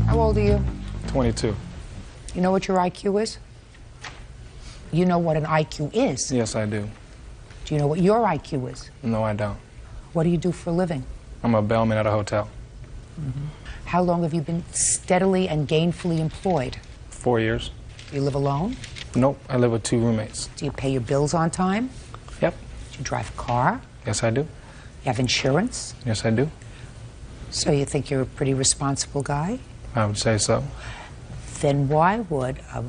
How old are you? 22. You know what your IQ is? You know what an IQ is? Yes, I do. Do you know what your IQ is? No, I don't. What do you do for a living? I'm a bellman at a hotel. Mm-hmm. How long have you been steadily and gainfully employed? 4 years. Do you live alone? Nope, I live with 2 roommates. Do you pay your bills on time? Yep. Do you drive a car? Yes, I do. You have insurance? Yes, I do. So you think you're a pretty responsible guy? I would say so. Then why would a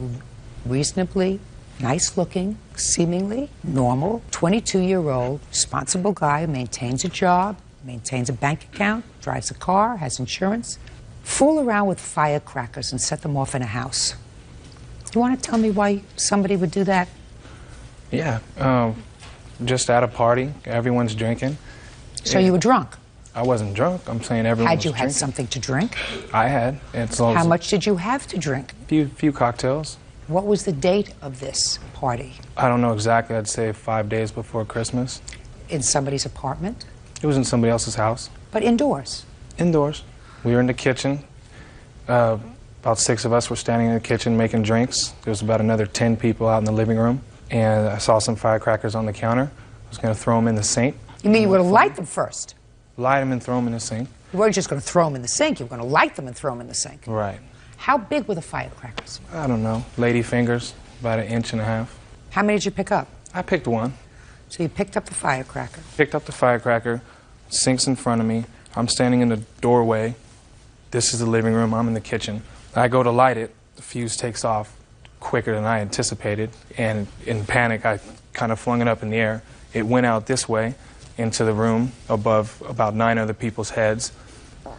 reasonably Nice looking, seemingly normal, 22-year-old, responsible guy who maintains a job, maintains a bank account, drives a car, has insurance. Fool around with firecrackers and set them off in a house. You want to tell me why somebody would do that? Yeah, just at a party, everyone's drinking. So you were drunk? I wasn't drunk. I'm saying everyone was Had you drinking. had something to drink? I had. How much did you have to drink? Few cocktails. What was the date of this party? I don't know exactly. I'd say 5 days before Christmas. In somebody's apartment? It was in somebody else's house. But indoors? Indoors. We were in the kitchen. About 6 of us were standing in the kitchen making drinks. There was about another 10 people out in the living room. And I saw some firecrackers on the counter. I was going to throw them in the sink. You mean you were going to light them first? Light them and throw them in the sink. You weren't just going to throw them in the sink. You were going to light them and throw them in the sink. Right. How big were the firecrackers? I don't know. Lady fingers, about 1.5 inches. How many did you pick up? I picked one. So you picked up the firecracker. Picked up the firecracker, sink's in front of me. I'm standing in the doorway. This is the living room. I'm in the kitchen. I go to light it. The fuse takes off quicker than I anticipated. And in panic, I kind of flung it up in the air. It went out this way into the room above about 9 other people's heads.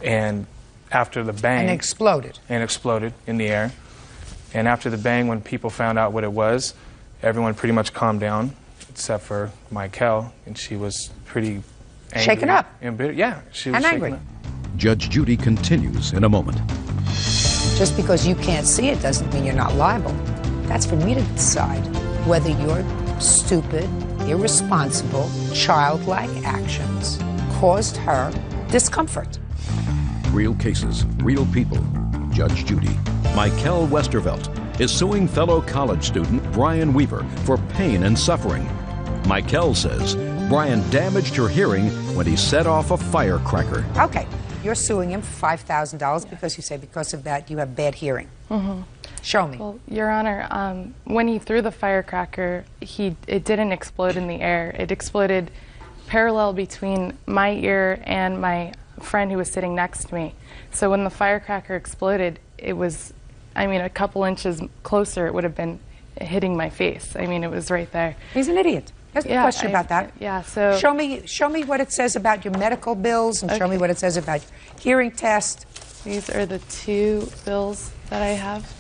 And after the bang... And exploded. And exploded in the air. And after the bang, when people found out what it was, everyone pretty much calmed down, except for Michael, and she was pretty angry. Shaken up. And bitter. Yeah, she was and shaken angry. up. Judge Judy continues in a moment. Just because you can't see it doesn't mean you're not liable. That's for me to decide whether your stupid, irresponsible, childlike actions caused her discomfort. Real cases, real people. Judge Judy. Michael Westervelt is suing fellow college student Brian Weaver for pain and suffering. Michael says Brian damaged her hearing when he set off a firecracker. Okay, you're suing him for $5,000 because you say because of that you have bad hearing. Mm-hmm. Show me. Well, Your Honor, when he threw the firecracker, it didn't explode in the air. It exploded parallel between my ear and my friend who was sitting next to me. So when the firecracker exploded, it was, I mean, a couple inches closer, it would have been hitting my face. I mean, it was right there. He's an idiot. There's a question about that. Yeah, so... Show me what it says about your medical bills and show me what it says about your hearing test. These are the 2 bills that I have.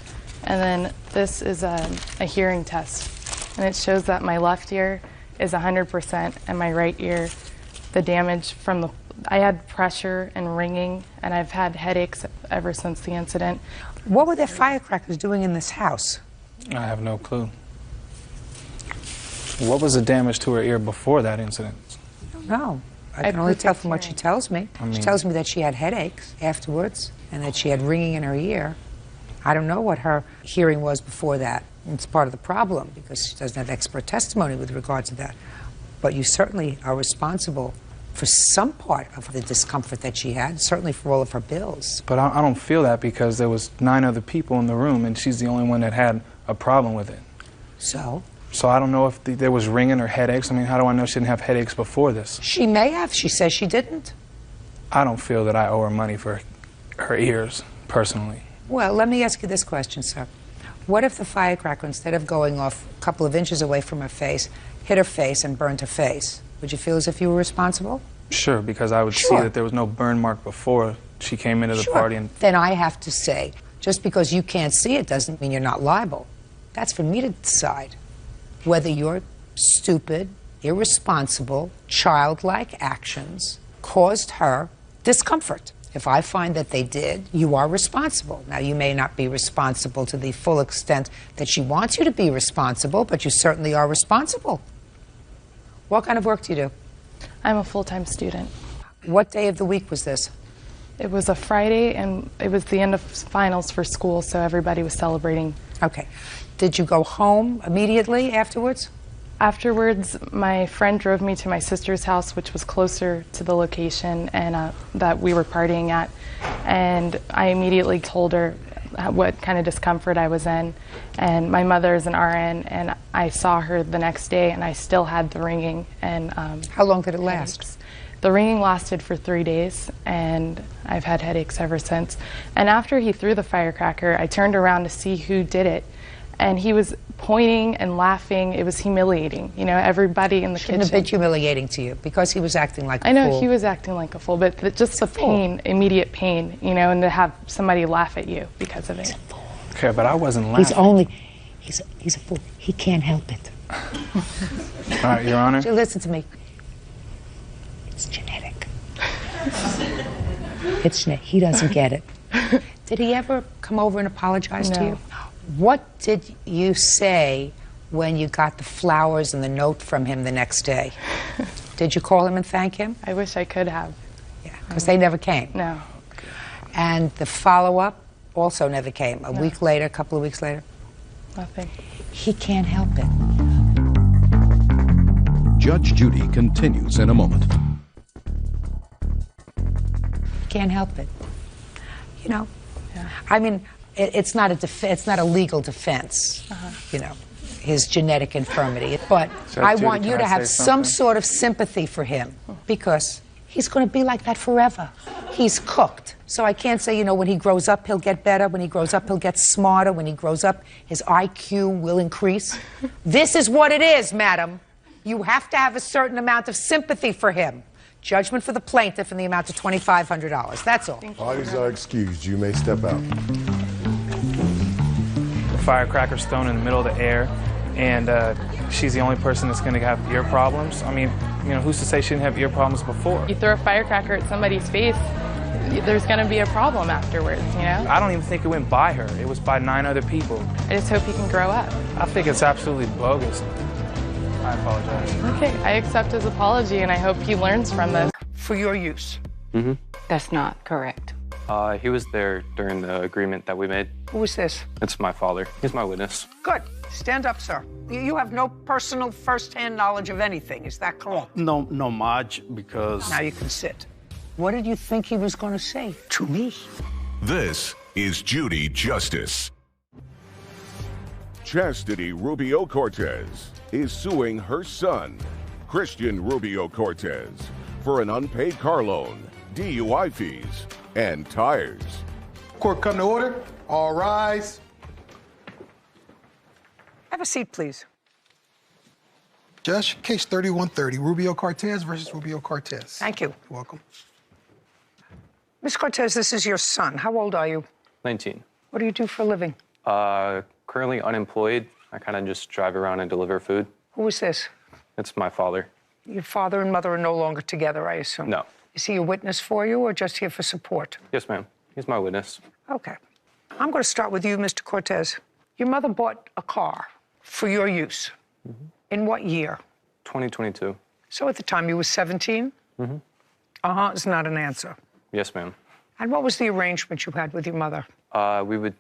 And then this is a hearing test. And it shows that my left ear is 100% and my right ear, the damage from the... I had pressure and ringing, and I've had headaches ever since the incident. What were the firecrackers doing in this house? I have no clue. What was the damage to her ear before that incident? No. I can only tell from what she tells me. I mean, she tells me that she had headaches afterwards and that she had ringing in her ear. I don't know what her hearing was before that. It's part of the problem because she doesn't have expert testimony with regard to that. But you certainly are responsible for some part of the discomfort that she had, certainly for all of her bills. But I don't feel that because there was 9 other people in the room and she's the only one that had a problem with it. So? So I don't know if there was ringing or headaches. I mean, how do I know she didn't have headaches before this? She may have. She says she didn't. I don't feel that I owe her money for her ears, personally. Well, let me ask you this question, sir. What if the firecracker, instead of going off a couple of inches away from her face, hit her face and burned her face? Would you feel as if you were responsible? Sure, because I would see that there was no burn mark before she came into the party. And then I have to say, just because you can't see it doesn't mean you're not liable. That's for me to decide whether your stupid, irresponsible, childlike actions caused her discomfort. If I find that they did, you are responsible. Now, you may not be responsible to the full extent that she wants you to be responsible, but you certainly are responsible. What kind of work do you do? I'm a full-time student. What day of the week was this? It was a Friday, and it was the end of finals for school, so everybody was celebrating. Okay. Did you go home immediately afterwards? Afterwards, my friend drove me to my sister's house, which was closer to the location and that we were partying at. And I immediately told her what kind of discomfort I was in. And my mother is an RN, and I saw her the next day, and I still had the ringing. And how long did it last? The ringing lasted for 3 days, and I've had headaches ever since. And after he threw the firecracker, I turned around to see who did it. And he was pointing and laughing. It was humiliating. You know, everybody in the kitchen. Shouldn't have been humiliating to you because he was acting like a I know fool. he was acting like a fool, but just the pain, immediate pain, you know, and to have somebody laugh at you because of it. Okay, but I wasn't laughing. He's a fool. He can't help it. All right, Your Honor. So listen to me. It's genetic. He doesn't get it. Did he ever come over and apologize to No. you? What did you say when you got the flowers and the note from him the next day? Did you call him and thank him? I wish I could have. Yeah, because they never came. No. And the follow-up also never came. A No. week later, a couple of weeks later? Nothing. He can't help it. Judge Judy continues in a moment. Can't help it. You know, I mean, it's not a legal defense. You know, his genetic infirmity. But Judge I Judy, want you can to I have say some something? sort of sympathy for him because he's going to be like that forever. He's cooked. So I can't say, you know, when he grows up, he'll get better. When he grows up, he'll get smarter. When he grows up, his IQ will increase. This is what it is, madam. You have to have a certain amount of sympathy for him. Judgment for the plaintiff in the amount of $2,500. That's all. Parties are excused. You may step out. The firecracker's thrown in the middle of the air, and she's the only person that's going to have ear problems. I mean, you know, who's to say she didn't have ear problems before? You throw a firecracker at somebody's face, there's going to be a problem afterwards, you know? I don't even think it went by her. It was by 9 other people. I just hope he can grow up. I think it's absolutely bogus. I apologize. Okay, I accept his apology, and I hope he learns from this. For your use. Mm-hmm. That's not correct. He was there during the agreement that we made. Who is this? It's my father. He's my witness. Good. Stand up, sir. You have no personal first-hand knowledge of anything. Is that correct? No much, because... Now you can sit. What did you think he was going to say to me? This is Judy Justice. Chastity Rubio Cortez is suing her son, Christian Rubio Cortez, for an unpaid car loan, DUI fees, and tires. Court come to order. All rise. Have a seat, please. Judge, case 3130, Rubio Cortez versus Rubio Cortez. Thank you. You're welcome. Miss Cortez, this is your son. How old are you? 19. What do you do for a living? Currently unemployed. I kind of just drive around and deliver food. Who is this? It's my father. Your father and mother are no longer together, I assume? No. Is he a witness for you or just here for support? Yes, ma'am. He's my witness. Okay. I'm going to start with you, Mr. Cortez. Your mother bought a car for your use. Mm-hmm. In what year? 2022. So at the time you were 17? Mm-hmm. Uh-huh is not an answer. Yes, ma'am. And what was the arrangement you had with your mother? We would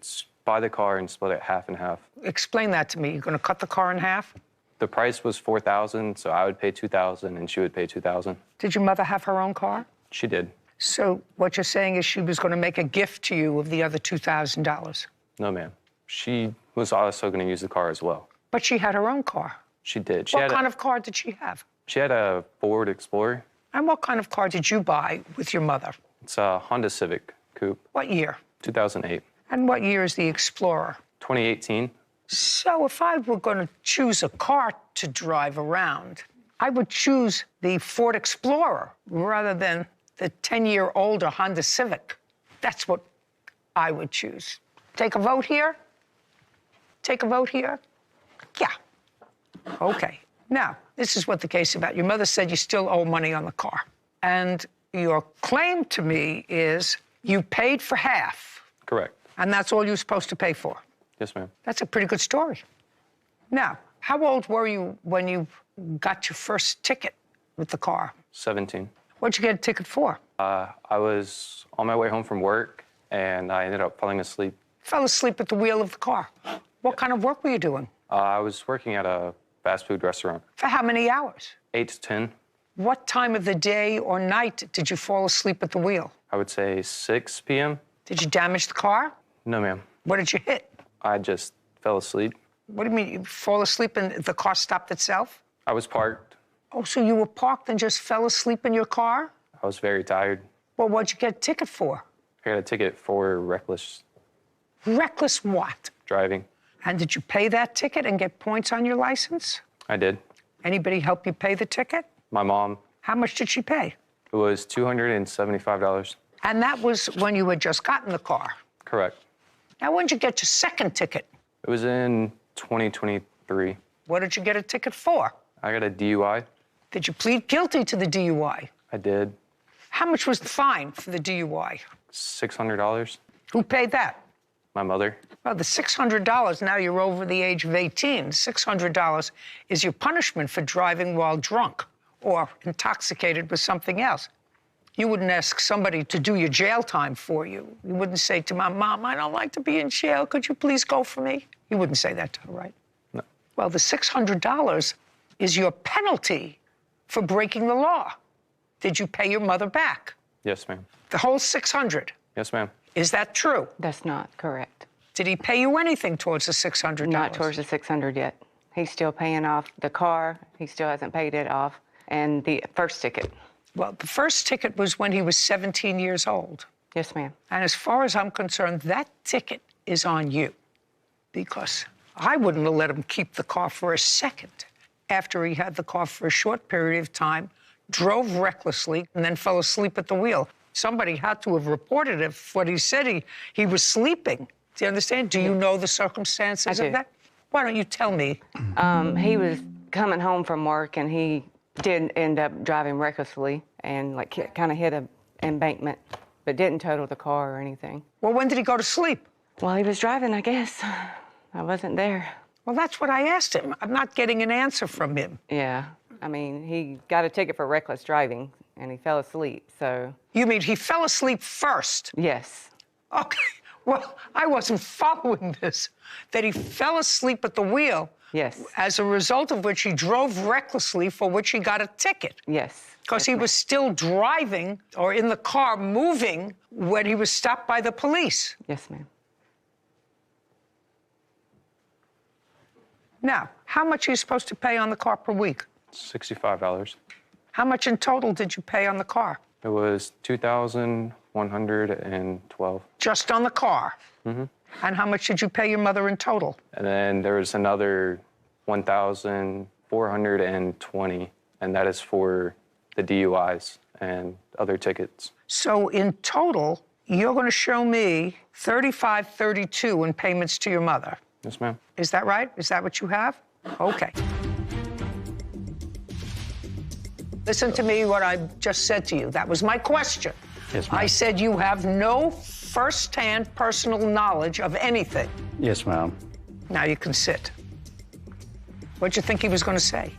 buy the car and split it half and half. Explain that to me. You're going to cut the car in half? The price was $4,000, so I would pay $2,000 and she would pay $2,000. Did your mother have her own car? She did. So what you're saying is she was going to make a gift to you of the other $2,000? No, ma'am. She was also going to use the car as well. But she had her own car. She did. What kind of car did she have? She had a Ford Explorer. And what kind of car did you buy with your mother? It's a Honda Civic Coupe. What year? 2008. And what year is the Explorer? 2018. So if I were going to choose a car to drive around, I would choose the Ford Explorer rather than the 10-year-older Honda Civic. That's what I would choose. Take a vote here? Take a vote here? Yeah. Okay. Now, this is what the case is about. Your mother said you still owe money on the car. And your claim to me is you paid for half. Correct. And that's all you're supposed to pay for. Yes, ma'am. That's a pretty good story. Now, how old were you when you got your first ticket with the car? 17. What'd you get a ticket for? I was on my way home from work, and I ended up falling asleep. Fell asleep at the wheel of the car. What kind of work were you doing? I was working at a fast food restaurant. For how many hours? 8 to 10. What time of the day or night did you fall asleep at the wheel? I would say 6 p.m. Did you damage the car? No, ma'am. What did you hit? I just fell asleep. What do you mean, you fall asleep and the car stopped itself? I was parked. Oh, so you were parked and just fell asleep in your car? I was very tired. Well, what'd you get a ticket for? I got a ticket for reckless Reckless what? driving. And did you pay that ticket and get points on your license? I did. Anybody help you pay the ticket? My mom. How much did she pay? It was $275. And that was when you had just gotten the car. Correct. Now, when did you get your second ticket? It was in 2023. What did you get a ticket for? I got a DUI. Did you plead guilty to the DUI? I did. How much was the fine for the DUI? $600. Who paid that? My mother. Well, the $600, now you're over the age of 18. $600 is your punishment for driving while drunk or intoxicated with something else. You wouldn't ask somebody to do your jail time for you. You wouldn't say to my mom, I don't like to be in jail. Could you please go for me? You wouldn't say that to her, right? No. Well, the $600 is your penalty for breaking the law. Did you pay your mother back? Yes, ma'am. The whole $600? Yes, ma'am. Is that true? That's not correct. Did he pay you anything towards the $600? Not towards the $600 yet. He's still paying off the car. He still hasn't paid it off. And the first ticket. Well, the first ticket was when he was 17 years old. Yes, ma'am. And as far as I'm concerned, that ticket is on you. Because I wouldn't have let him keep the car for a second after he had the car for a short period of time, drove recklessly, and then fell asleep at the wheel. Somebody had to have reported it. What he said, he was sleeping. Do you understand? Do you know the circumstances of that? Why don't you tell me? He was coming home from work, and he did end up driving recklessly and like kind of hit an embankment, but didn't total the car or anything. Well, when did he go to sleep? Well, he was driving, I guess. I wasn't there. Well, that's what I asked him. I'm not getting an answer from him. Yeah. I mean, he got a ticket for reckless driving, and he fell asleep, so... You mean he fell asleep first? Yes. Okay. Well, I wasn't following this. That he fell asleep at the wheel. Yes. As a result of which he drove recklessly, for which he got a ticket. Yes. Because he was still driving or in the car moving when he was stopped by the police. Yes, ma'am. Now, how much are you supposed to pay on the car per week? $65. How much in total did you pay on the car? It was $2,112. Just on the car? Mm-hmm. And how much did you pay your mother in total? And then there was another $1,420, and that is for the DUIs and other tickets. So in total, you're going to show me $35.32 in payments to your mother. Yes, ma'am. Is that right? Is that what you have? Okay. Listen to me, what I just said to you. That was my question. Yes, ma'am. I said you have no first-hand personal knowledge of anything. Yes, ma'am. Now you can sit. What'd you think he was going to say?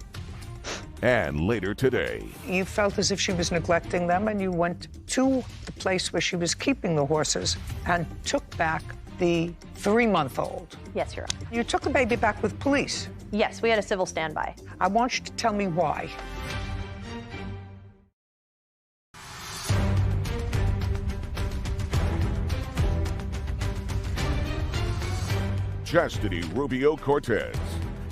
And later today. You felt as if she was neglecting them, and you went to the place where she was keeping the horses and took back the 3-month-old. Yes, Your Honor. You took the baby back with police. Yes, we had a civil standby. I want you to tell me why. Chastity Rubio Cortez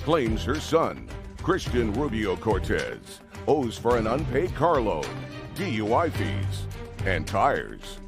claims her son, Christian Rubio Cortez, owes for an unpaid car loan, DUI fees, and tires.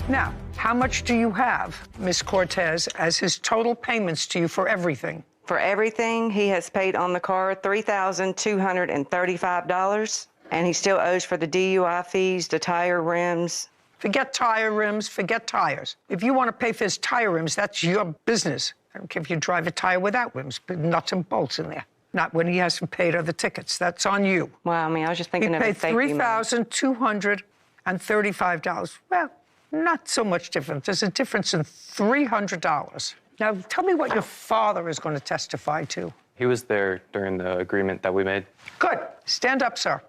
Now, how much do you have, Miss Cortez, as his total payments to you for everything? For everything, he has paid on the car $3,235, and he still owes for the DUI fees, the tire rims. Forget tire rims, forget tires. If you want to pay for his tire rims, that's your business. I don't care if you drive a tire without rims, but nuts and bolts in there. Not when he hasn't paid other tickets. That's on you. Well, I mean, I was just thinking he of paid $3,235. Well, not so much different. There's a difference in $300. Now, tell me what your father is going to testify to. He was there during the agreement that we made. Good. Stand up, sir.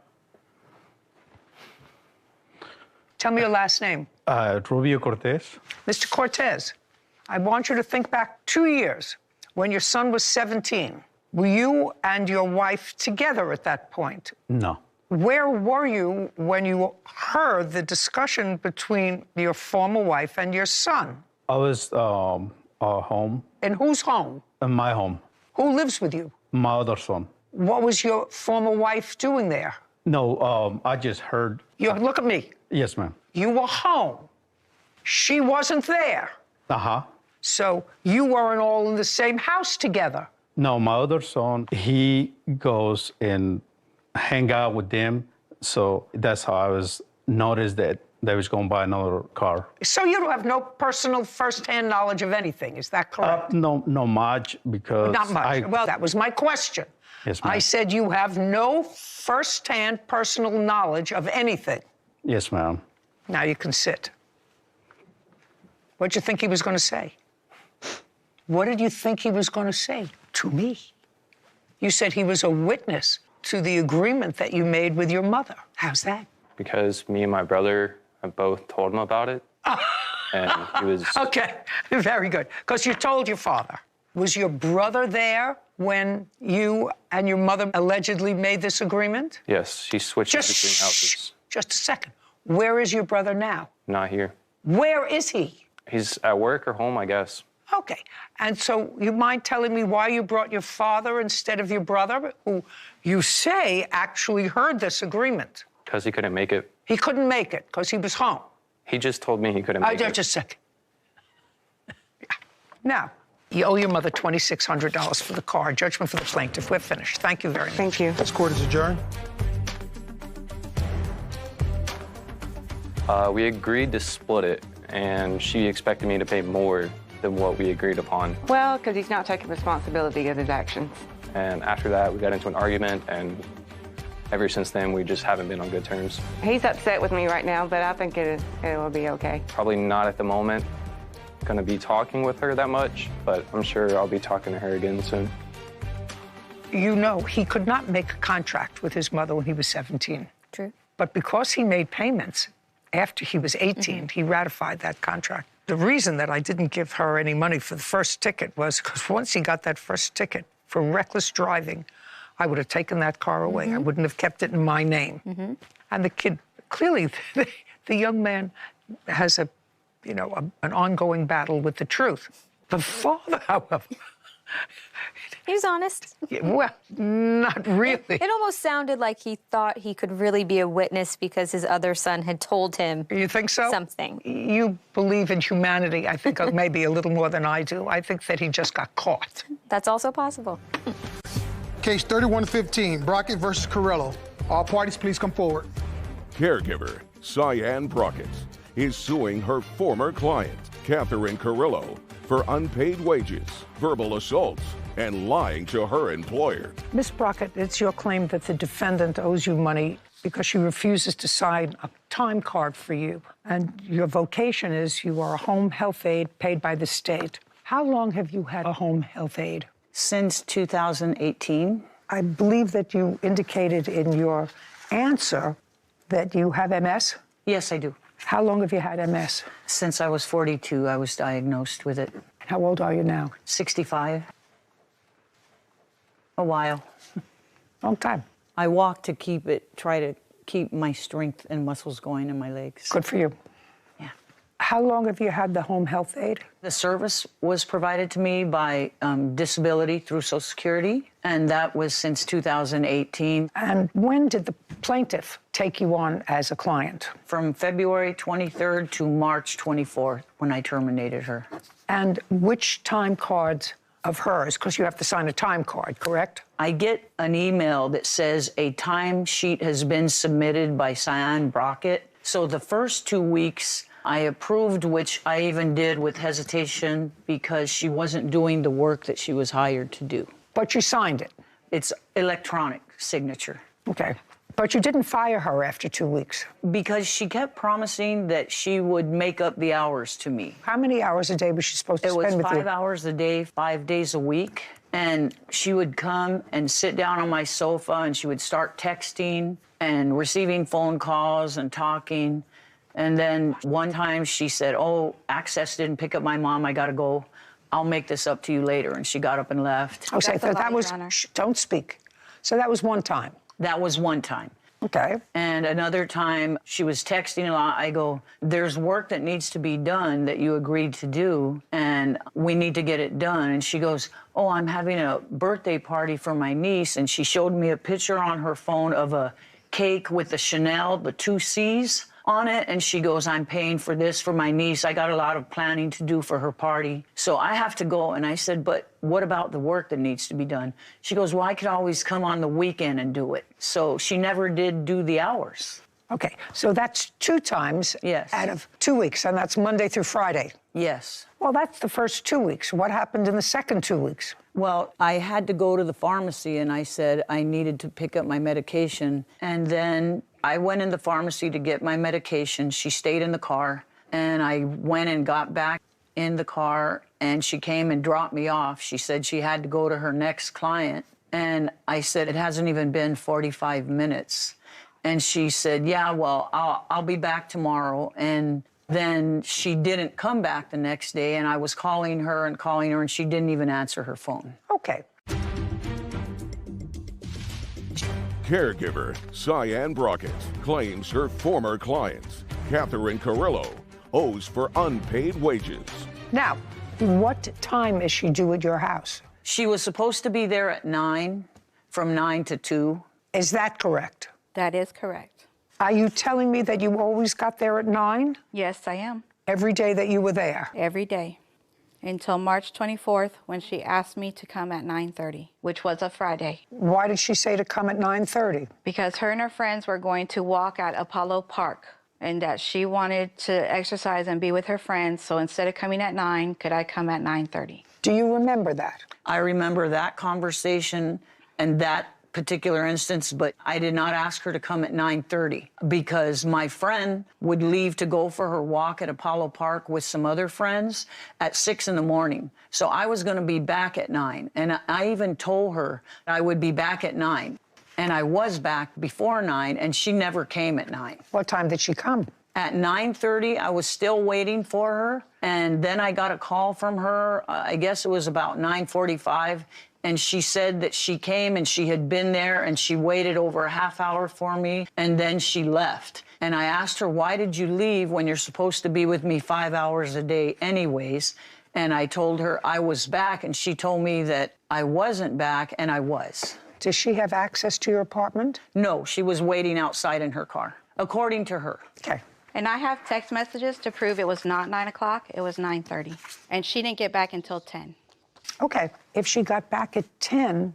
Tell me your last name. Rubio Cortez. Mr. Cortez, I want you to think back 2 years when your son was 17. Were you and your wife together at that point? No. Where were you when you heard the discussion between your former wife and your son? I was home. In whose home? In my home. Who lives with you? My other son. What was your former wife doing there? No, I just heard. Look at me. Yes, ma'am. You were home. She wasn't there. Uh-huh. So you weren't all in the same house together. No, my other son, he goes and hang out with them. So that's how I was noticed that they was going to buy another car. So you don't have no personal first-hand knowledge of anything, is that correct? No much, because Not much. Well, that was my question. Yes, ma'am. I said you have no first-hand personal knowledge of anything. Yes, ma'am. Now you can sit. What'd you think he was going to say? What did you think he was going to say to me? You said he was a witness to the agreement that you made with your mother. How's that? Because me and my brother have both told him about it. And he was... Okay, very good. Because you told your father. Was your brother there when you and your mother allegedly made this agreement? Yes, he switched between houses. Just a second. Where is your brother now? Not here. Where is he? He's at work or home, I guess. Okay. And so you mind telling me why you brought your father instead of your brother, who you say actually heard this agreement? Because he couldn't make it. He couldn't make it because he was home. He just told me he couldn't make it. Just a second. Now, you owe your mother $2,600 for the car. Judgment for the plaintiff. We're finished. Thank you very much. Thank you. This court is adjourned. We agreed to split it, and she expected me to pay more than what we agreed upon. Well, because he's not taking responsibility of his actions. And after that, we got into an argument, and ever since then, we just haven't been on good terms. He's upset with me right now, but I think it will be okay. Probably not at the moment going to be talking with her that much, but I'm sure I'll be talking to her again soon. You know, he could not make a contract with his mother when he was 17. True. But because he made payments after he was 18, he ratified that contract. The reason that I didn't give her any money for the first ticket was because once he got that first ticket for reckless driving, I would have taken that car away. I wouldn't have kept it in my name. And the kid, clearly, the young man has a, you know, an ongoing battle with the truth. The father, however, He was honest. well, not really. It almost sounded like he thought he could really be a witness because his other son had told him. You think so? Something. You believe in humanity, I think, maybe a little more than I do. I think that he just got caught. That's also possible. Case 3115, Brockett versus Carrillo. All parties, please come forward. Caregiver Cyan Brockett is suing her former client, Catherine Carrillo, for unpaid wages, verbal assaults, and lying to her employer. Miss Brockett, it's your claim that the defendant owes you money because she refuses to sign a time card for you. And your vocation is you are a home health aide paid by the state. How long have you had a home health aide? Since 2018. I believe that you indicated in your answer that you have MS? Yes, I do. How long have you had MS? Since I was 42, I was diagnosed with it. How old are you now? 65. A while. Long time. I walk to try to keep my strength and muscles going in my legs. Good for you. Yeah. How long have you had the home health aide? The service was provided to me by disability through Social Security, and that was since 2018. And when did the plaintiff take you on as a client? From February 23rd to March 24th, when I terminated her. And which time cards of hers, because you have to sign a time card, correct? I get an email that says a time sheet has been submitted by Cyan Brockett. So the first 2 weeks I approved, which I even did with hesitation because she wasn't doing the work that she was hired to do. But you signed it? It's electronic signature. Okay. But you didn't fire her after 2 weeks? Because she kept promising that she would make up the hours to me. How many hours a day was she supposed to spend with you? It was 5 hours a day, 5 days a week. And she would come and sit down on my sofa and she would start texting and receiving phone calls and talking. And then one time she said, oh, Access didn't pick up my mom, I gotta go. I'll make this up to you later. And she got up and left. Okay, so that was, don't speak. So that was one time? That was one time. Okay. And another time she was texting a lot. I go, there's work that needs to be done that you agreed to do, and we need to get it done. And she goes, oh, I'm having a birthday party for my niece. And she showed me a picture on her phone of a cake with the Chanel, the 2 C's on it, and she goes, I'm paying for this for my niece. I got a lot of planning to do for her party, so I have to go. And I said, but what about the work that needs to be done? She goes, well, I could always come on the weekend and do it. So she never did do the hours. Okay, so that's 2 times out of 2 weeks, and that's Monday through Friday. Yes. Well, that's the first 2 weeks. What happened in the second 2 weeks? Well, I had to go to the pharmacy, and I said I needed to pick up my medication. And then I went in the pharmacy to get my medication. She stayed in the car, and I went and got back in the car, and she came and dropped me off. She said she had to go to her next client. And I said, it hasn't even been 45 minutes. And she said, yeah, well, I'll be back tomorrow. And then she didn't come back the next day, and I was calling her, and she didn't even answer her phone. Okay. Caregiver Cyan Brockett claims her former client, Catherine Carrillo, owes for unpaid wages. Now, what time is she due at your house? She was supposed to be there at 9, from 9 to 2. Is that correct? That is correct. Are you telling me that you always got there at 9? Yes, I am. Every day that you were there? Every day. Until March 24th, when she asked me to come at 9:30, which was a Friday. Why did she say to come at 9:30? Because her and her friends were going to walk at Apollo Park, and that she wanted to exercise and be with her friends, so instead of coming at 9, could I come at 9:30? Do you remember that? I remember that conversation and that particular instance, but I did not ask her to come at 9:30 because my friend would leave to go for her walk at Apollo Park with some other friends at 6 in the morning. So I was going to be back at 9, and I even told her I would be back at 9. And I was back before 9, and she never came at 9. What time did she come? At 9:30, I was still waiting for her, and then I got a call from her. I guess it was about 9:45, and she said that she came and she had been there, and she waited over a half hour for me, and then she left. And I asked her, why did you leave when you're supposed to be with me 5 hours a day anyways? And I told her I was back, and she told me that I wasn't back, and I was. Does she have access to your apartment? No, she was waiting outside in her car, according to her. Okay. And I have text messages to prove it was not 9 o'clock, it was 9:30. And she didn't get back until 10. Okay. If she got back at 10,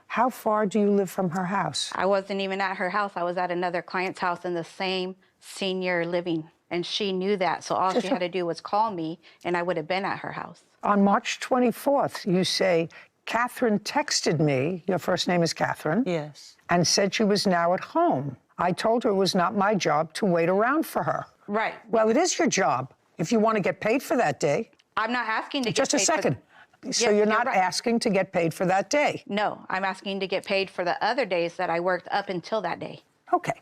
how far do you live from her house? I wasn't even at her house. I was at another client's house in the same senior living. And she knew that. So all she had to do was call me, and I would have been at her house. On March 24th, you say, Catherine texted me, your first name is Catherine. Yes. And said she was now at home. I told her it was not my job to wait around for her. Right. Well, it is your job if you want to get paid for that day. I'm not asking to get Just paid a second. for... So you're not asking to get paid for that day? No, I'm asking to get paid for the other days that I worked up until that day. Okay.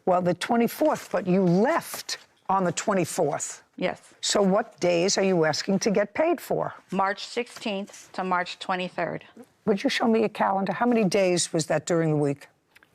Well, the 24th, but you left on the 24th. Yes. So what days are you asking to get paid for? March 16th to March 23rd. Would you show me a calendar? How many days was that during the week?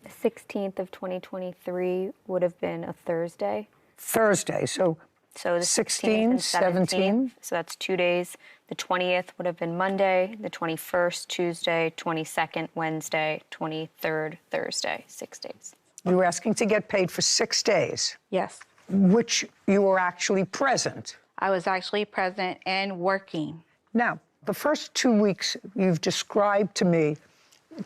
The 16th of 2023 would have been a Thursday. Thursday, so the 16, 16th and 17. So that's 2 days. The 20th would have been Monday, the 21st, Tuesday, 22nd, Wednesday, 23rd, Thursday, 6 days. You were asking to get paid for 6 days? Yes. Which you were actually present? I was actually present and working. Now, the first 2 weeks you've described to me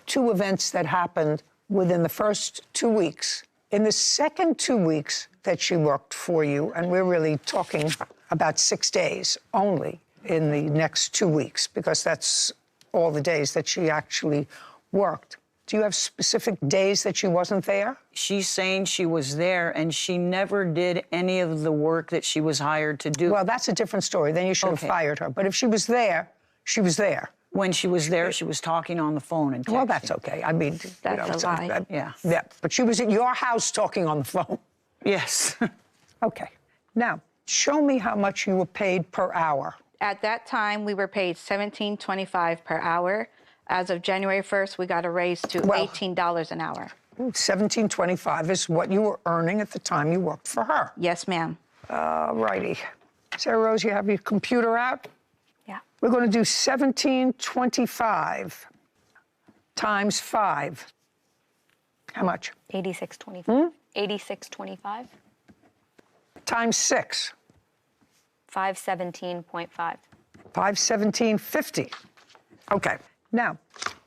2 events that happened within the first 2 weeks. In the second 2 weeks that she worked for you, and we're really talking about 6 days only in the next 2 weeks, because that's all the days that she actually worked. Do you have specific days that she wasn't there? She's saying she was there, and she never did any of the work that she was hired to do. Well, that's a different story. Then you should have fired her. But if she was there, she was there. When she was there, she was talking on the phone and texting. Well, that's okay. I mean, that's a lie. Yeah. Yeah, but she was at your house talking on the phone. Yes. Okay. Now, show me how much you were paid per hour. At that time, we were paid $17.25 per hour. As of January 1st, we got a raise to $18 an hour. $17.25 is what you were earning at the time you worked for her. Yes, ma'am. Righty. Sarah Rose, you have your computer out? Yeah. We're going to do $17.25 times 5. How much? $86.25. $86.25. times 6. 517.5. 517.50. Okay. Now,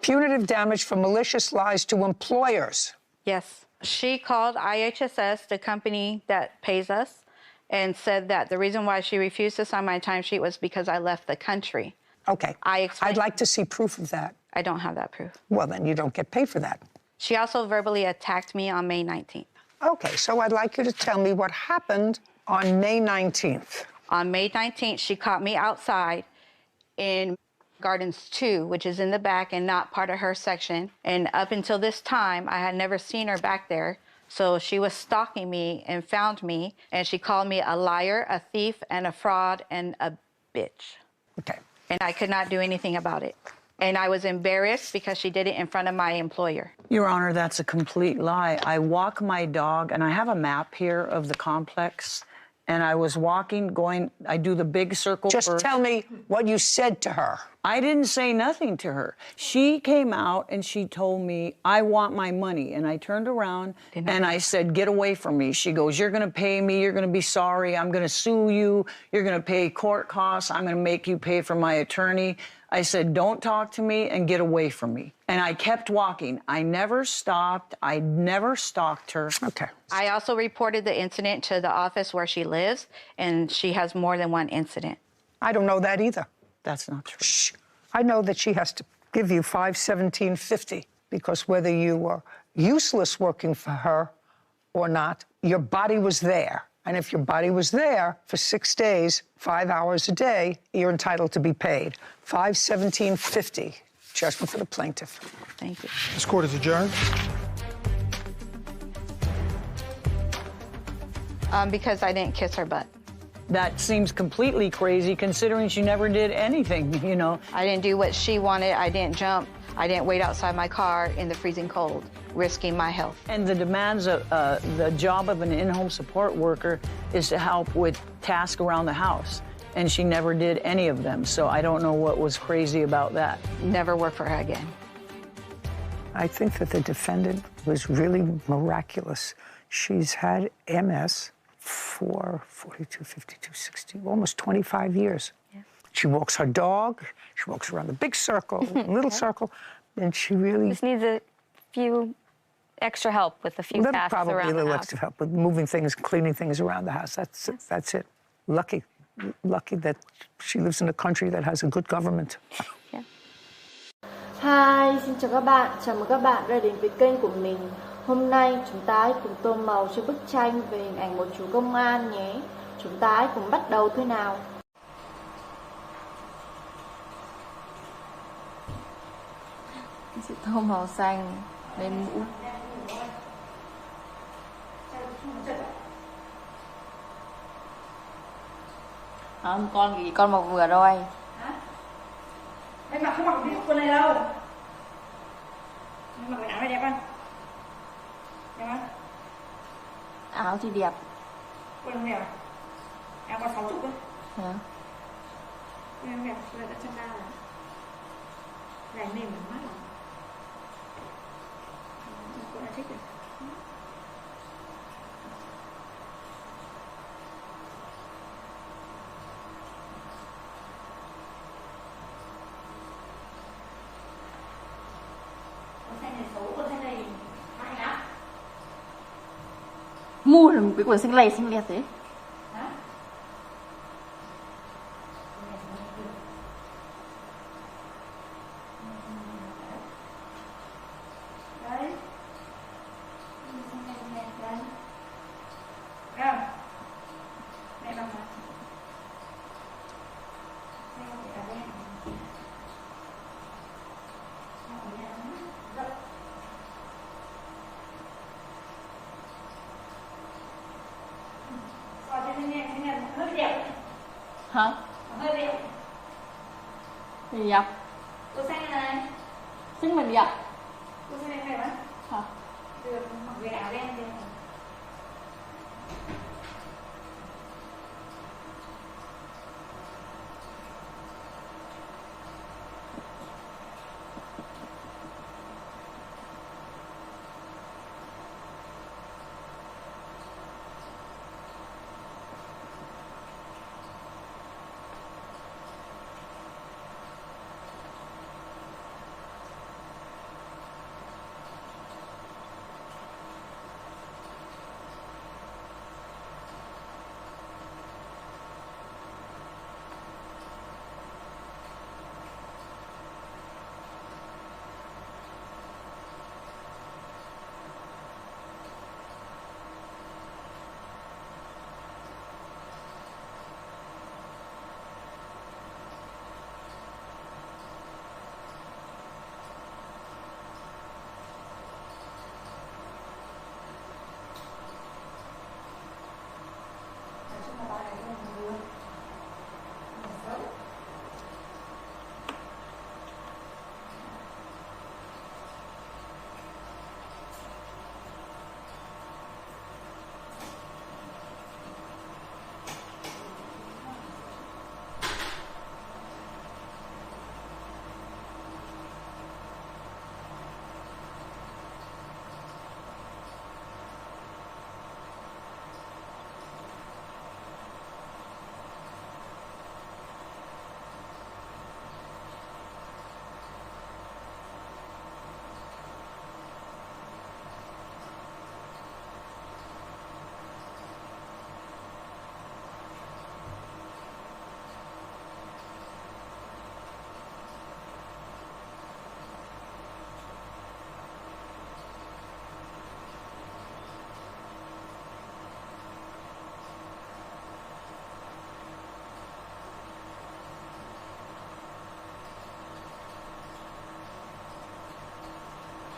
punitive damage for malicious lies to employers. Yes. She called IHSS, the company that pays us, and said that the reason why she refused to sign my timesheet was because I left the country. Okay. I'd like to see proof of that. I don't have that proof. Well, then you don't get paid for that. She also verbally attacked me on May 19th. Okay, so I'd like you to tell me what happened on May 19th. On May 19th, she caught me outside in Gardens 2, which is in the back and not part of her section. And up until this time, I had never seen her back there. So she was stalking me and found me, and she called me a liar, a thief, and a fraud, and a bitch. Okay. And I could not do anything about it. And I was embarrassed because she did it in front of my employer. Your Honor, that's a complete lie. I walk my dog, and I have a map here of the complex, and I was walking, I do the big circle Just first. tell me what you said to her. I didn't say nothing to her. She came out and she told me, I want my money. And I turned around and I said, get away from me. She goes, you're going to pay me. You're going to be sorry. I'm going to sue you. You're going to pay court costs. I'm going to make you pay for my attorney. I said, don't talk to me and get away from me. And I kept walking. I never stopped. I never stalked her. Okay. I also reported the incident to the office where she lives, and she has more than one incident. I don't know that either. That's not true. Shh. I know that she has to give you $517.50 because whether you were useless working for her or not, your body was there. And if your body was there for 6 days, 5 hours a day, you're entitled to be paid. $517.50, judgment for the plaintiff. Thank you. This court is adjourned. Because I didn't kiss her butt. That seems completely crazy considering she never did anything, you know. I didn't do what she wanted. I didn't jump. I didn't wait outside my car in the freezing cold, risking my health. And the demands of the job of an in-home support worker is to help with tasks around the house. And she never did any of them, so I don't know what was crazy about that. Never work for her again. I think that the defendant was really miraculous. She's had MS for 42, 52, 60, almost 25 years. Yeah. She walks her dog, she walks around the big circle, little circle, and she really... Just needs a few extra help with a few tasks around the house. Probably a little extra help with moving things, cleaning things around the house. That's it. Lucky that she lives in a country that has a good government. Yeah. Hi, xin chào các bạn. Chào mừng các bạn đã đến với kênh của mình. Hôm nay chúng ta hãy cùng tô màu cho bức tranh về hình ảnh một chú công an nhé. Chúng ta hãy cùng bắt đầu thôi nào. Chị tô màu xanh lên mũ. Không, con màu vừa thôi. Em mặc không mặc cái quần này đâu. Em mặc quần áo này đẹp không? Đẹp không? Áo thì đẹp. Quần đẹp. Em có 60 thôi. Hả? Em đẹp, rồi đã chân ra rồi. Này mềm mát lắm. Cô đã thích rồi. Mua được một cái quần xanh lè xanh lẹt thế. Hả? Hơi đẹp. Gì vậy? Cô xanh này. Xinh mình vậy? Cô xanh này đẹp á? Hả? Được, mặc về áo đen đi.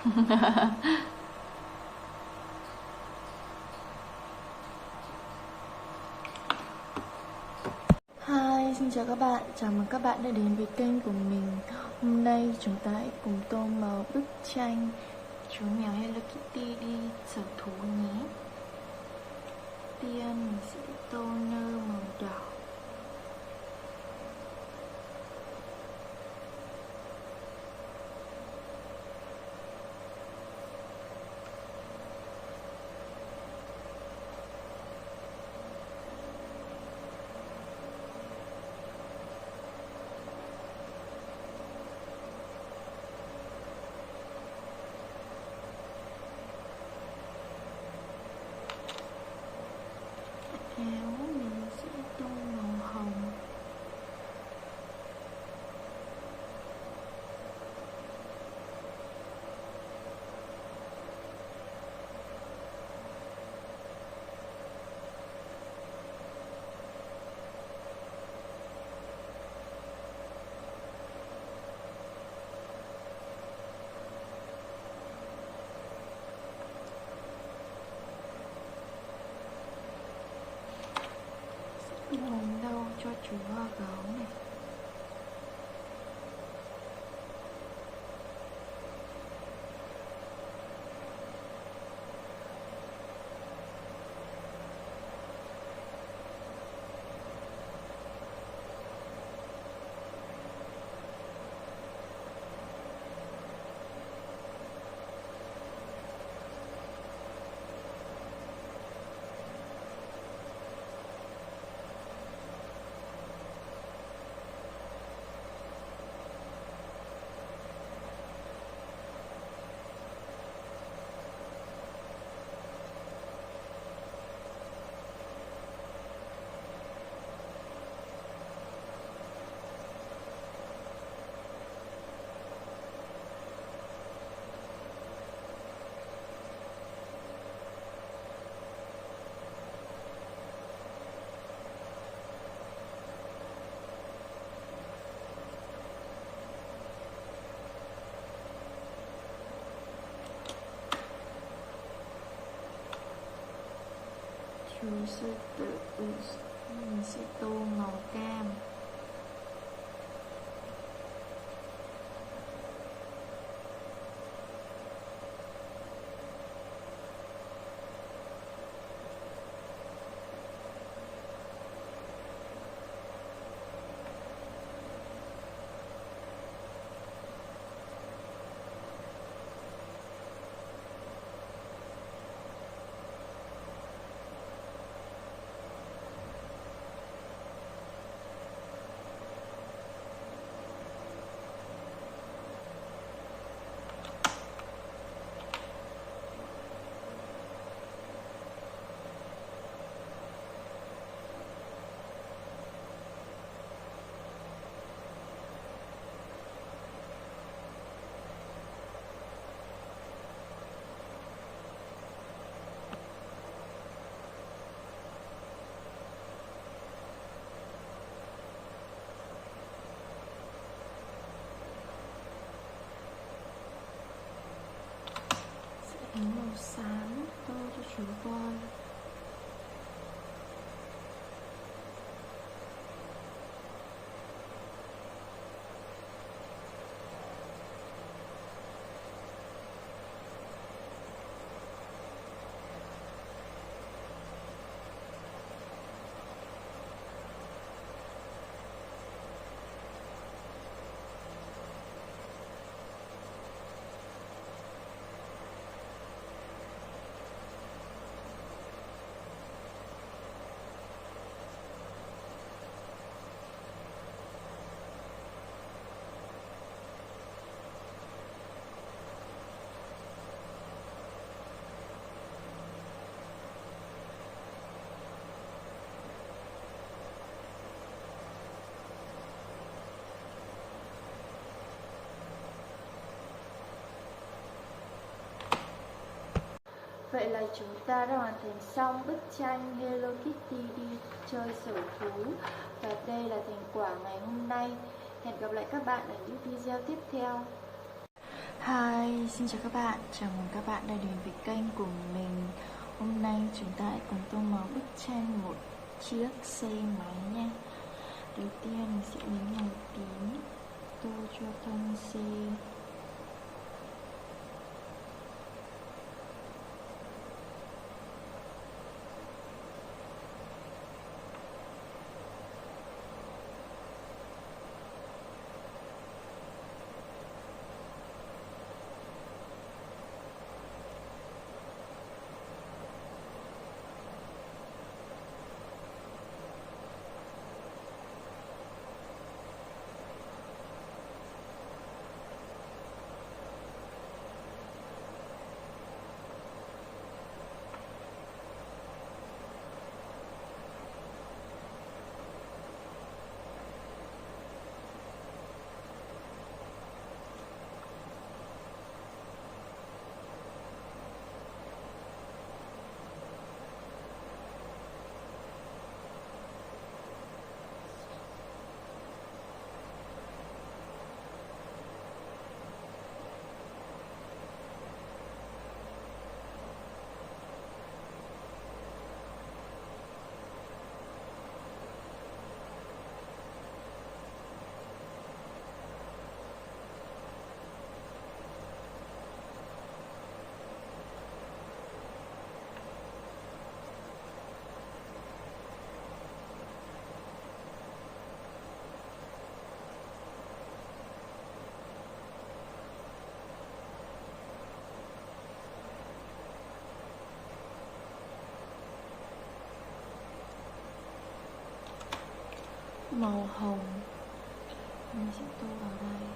Hi, xin chào các bạn. Chào mừng các bạn đã đến với kênh của mình. Hôm nay chúng ta hãy cùng tô màu bức tranh chú mèo Hello Kitty đi sở thú nhé. Tiên mình sẽ tô nơ màu đỏ. Áo mình sẽ tô màu hồng. Hồng đâu cho chú hoa gấu này. Chú sư tử mình sẽ tô màu cam. Màu xám tô cho chú voi. Vậy là chúng ta đã hoàn thành xong bức tranh Hello Kitty đi chơi sở thú. Và đây là thành quả ngày hôm nay. Hẹn gặp lại các bạn ở những video tiếp theo. Hi, xin chào các bạn. Chào mừng các bạn đã đến với kênh của mình. Hôm nay chúng ta hãy cùng tô màu bức tranh một chiếc xe máy nha. Đầu tiên mình sẽ lấy màu tím tô cho thân xe. Màu hồng mình sẽ tô vào đây.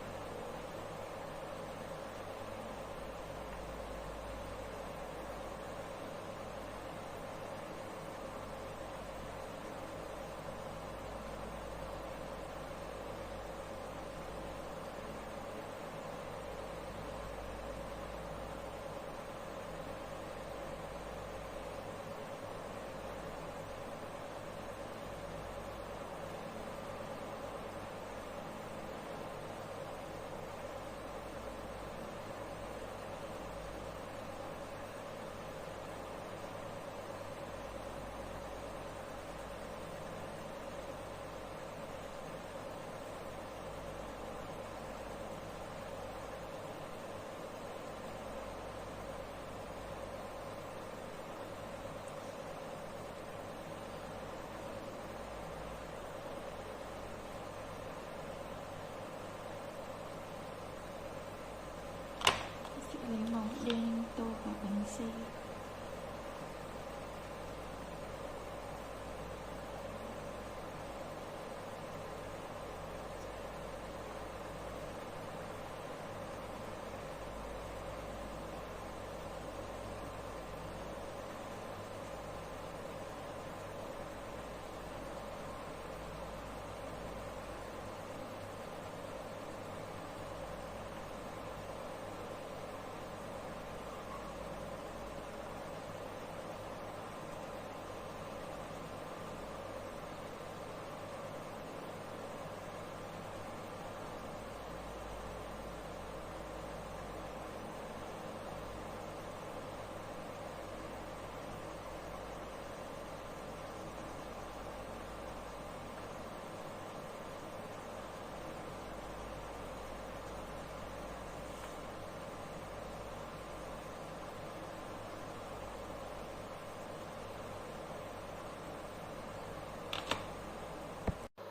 Lấy màu đen tô vào bánh xe.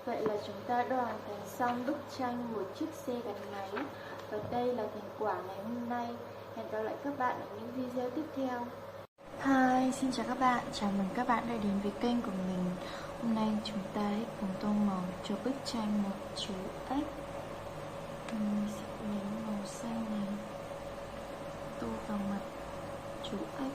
Vậy là chúng ta đã hoàn thành xong bức tranh một chiếc xe gắn máy. Và đây là thành quả ngày hôm nay. Hẹn gặp lại các bạn ở những video tiếp theo. Hi, xin chào các bạn. Chào mừng các bạn đã đến với kênh của mình. Hôm nay chúng ta hãy cùng tô màu cho bức tranh một chú ếch. Mình sẽ lấy màu xanh này tô vào mặt chú ếch.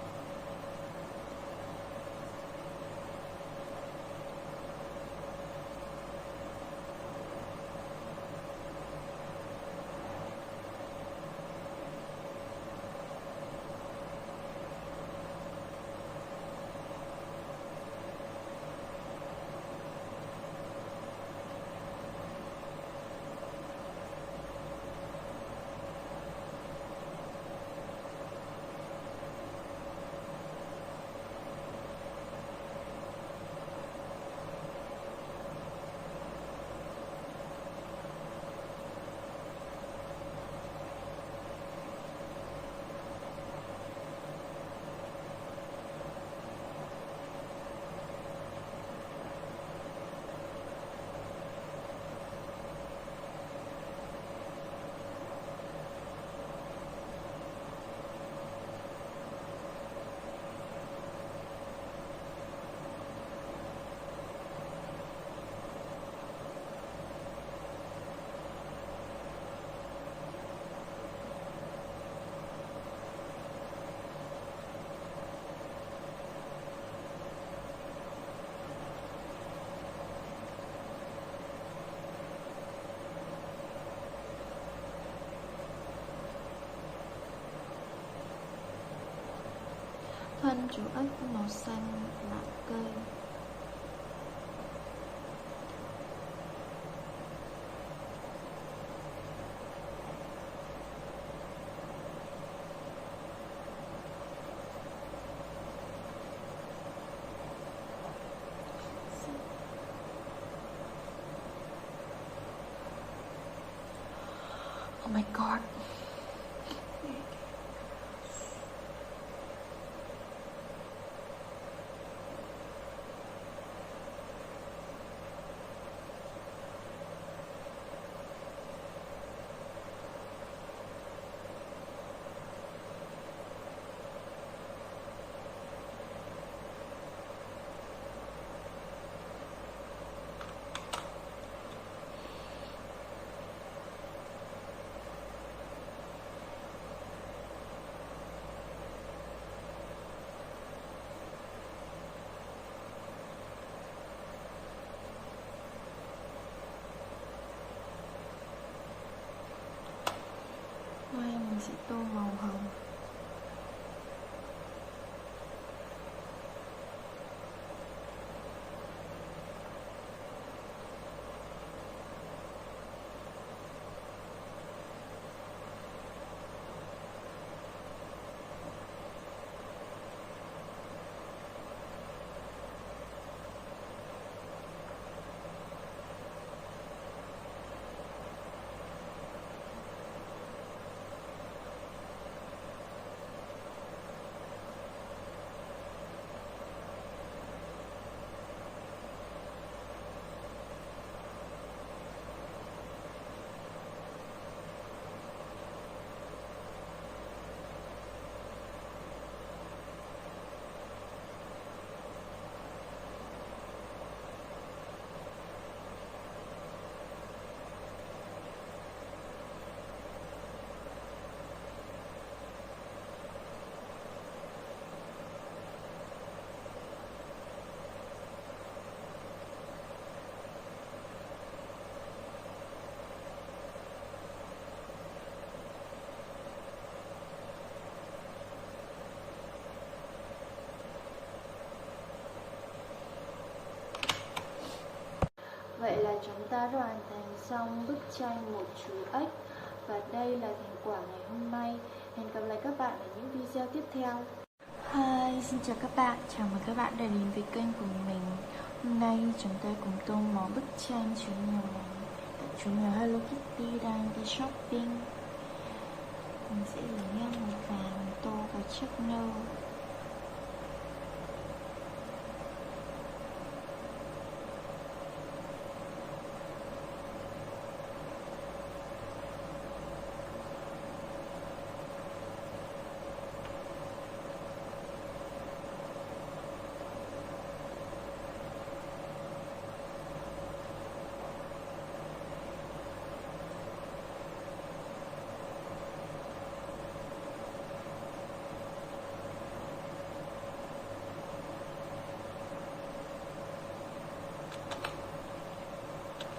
thân chú ếch màu xanh lá cây. Oh my God. Mai mình sẽ tô màu hồng. Vậy là chúng ta đã hoàn thành xong bức tranh một chú ếch. Và đây là thành quả ngày hôm nay. Hẹn gặp lại các bạn ở những video tiếp theo. Hi, xin chào các bạn. Chào mừng các bạn đã đến với kênh của mình. Hôm nay chúng ta cùng tô màu bức tranh chú mèo này. Chú mèo Hello Kitty đang đi shopping. Mình sẽ lấy màu vàng tô vào chiếc nâu.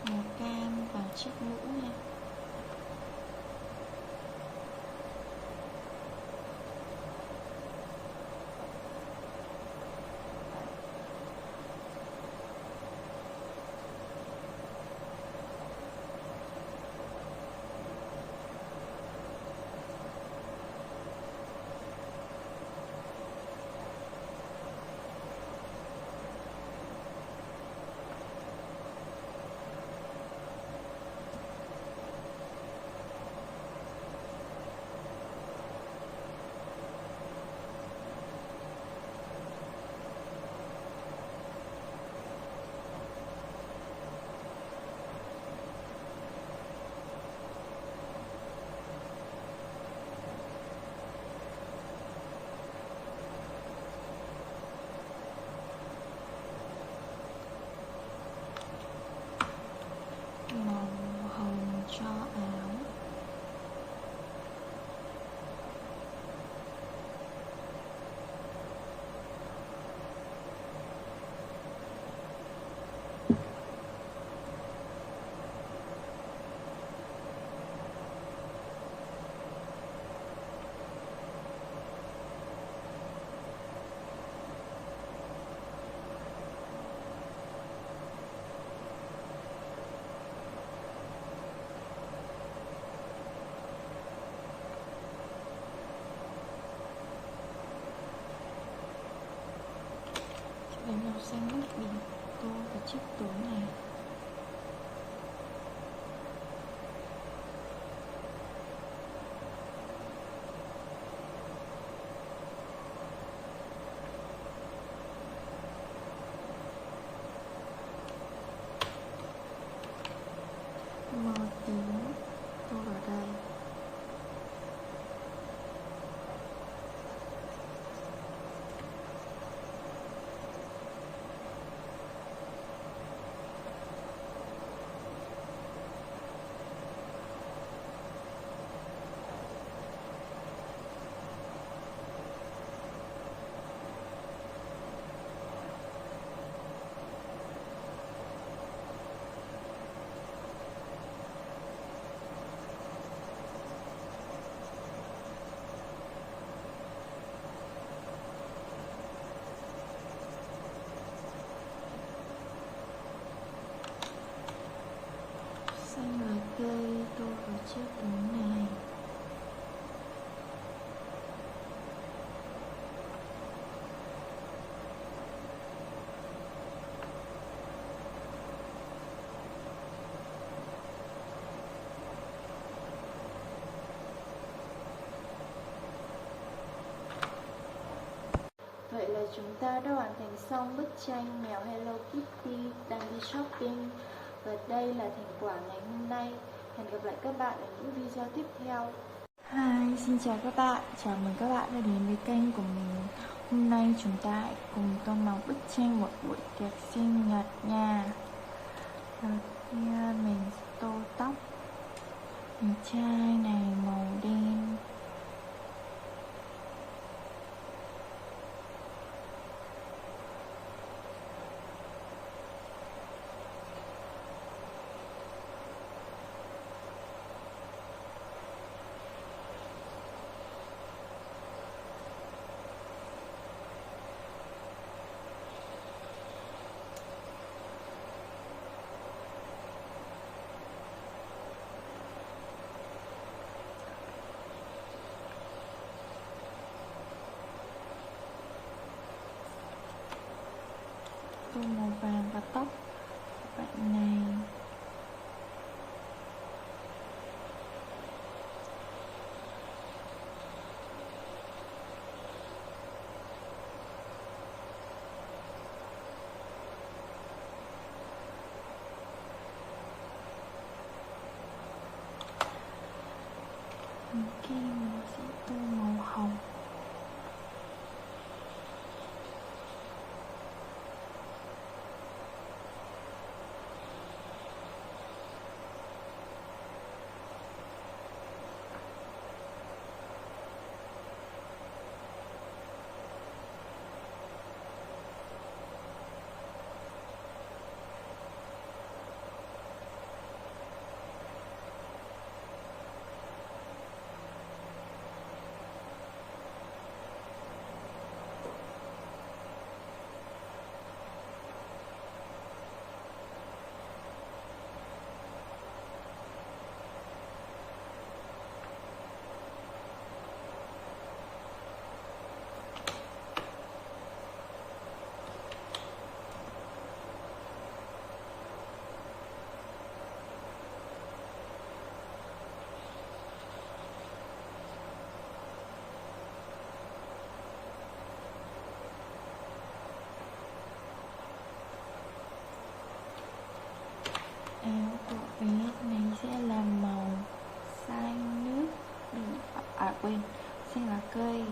Màu cam vào chiếc mũ này. Bánh màu xanh nước bị tô vào chiếc túi này. Màu tím tô vào đây. Xanh lá cây tô vào chiếc túi này. Vậy là chúng ta đã hoàn thành xong bức tranh mèo Hello Kitty đang đi shopping. Và đây là thành quả ngày hôm nay. Hẹn gặp lại các bạn ở những video tiếp theo. Hi, xin chào các bạn. Chào mừng các bạn đã đến với kênh của mình. Hôm nay chúng ta hãy cùng tô màu bức tranh một buổi tiệc sinh nhật nha. Đầu tiên mình sẽ tô tóc. Cái chai này màu đen. Tô màu vàng và tóc bạn này. Kia mình sẽ tô màu hồng. Áo của bé này sẽ là màu xanh nước quên, xanh lá cây.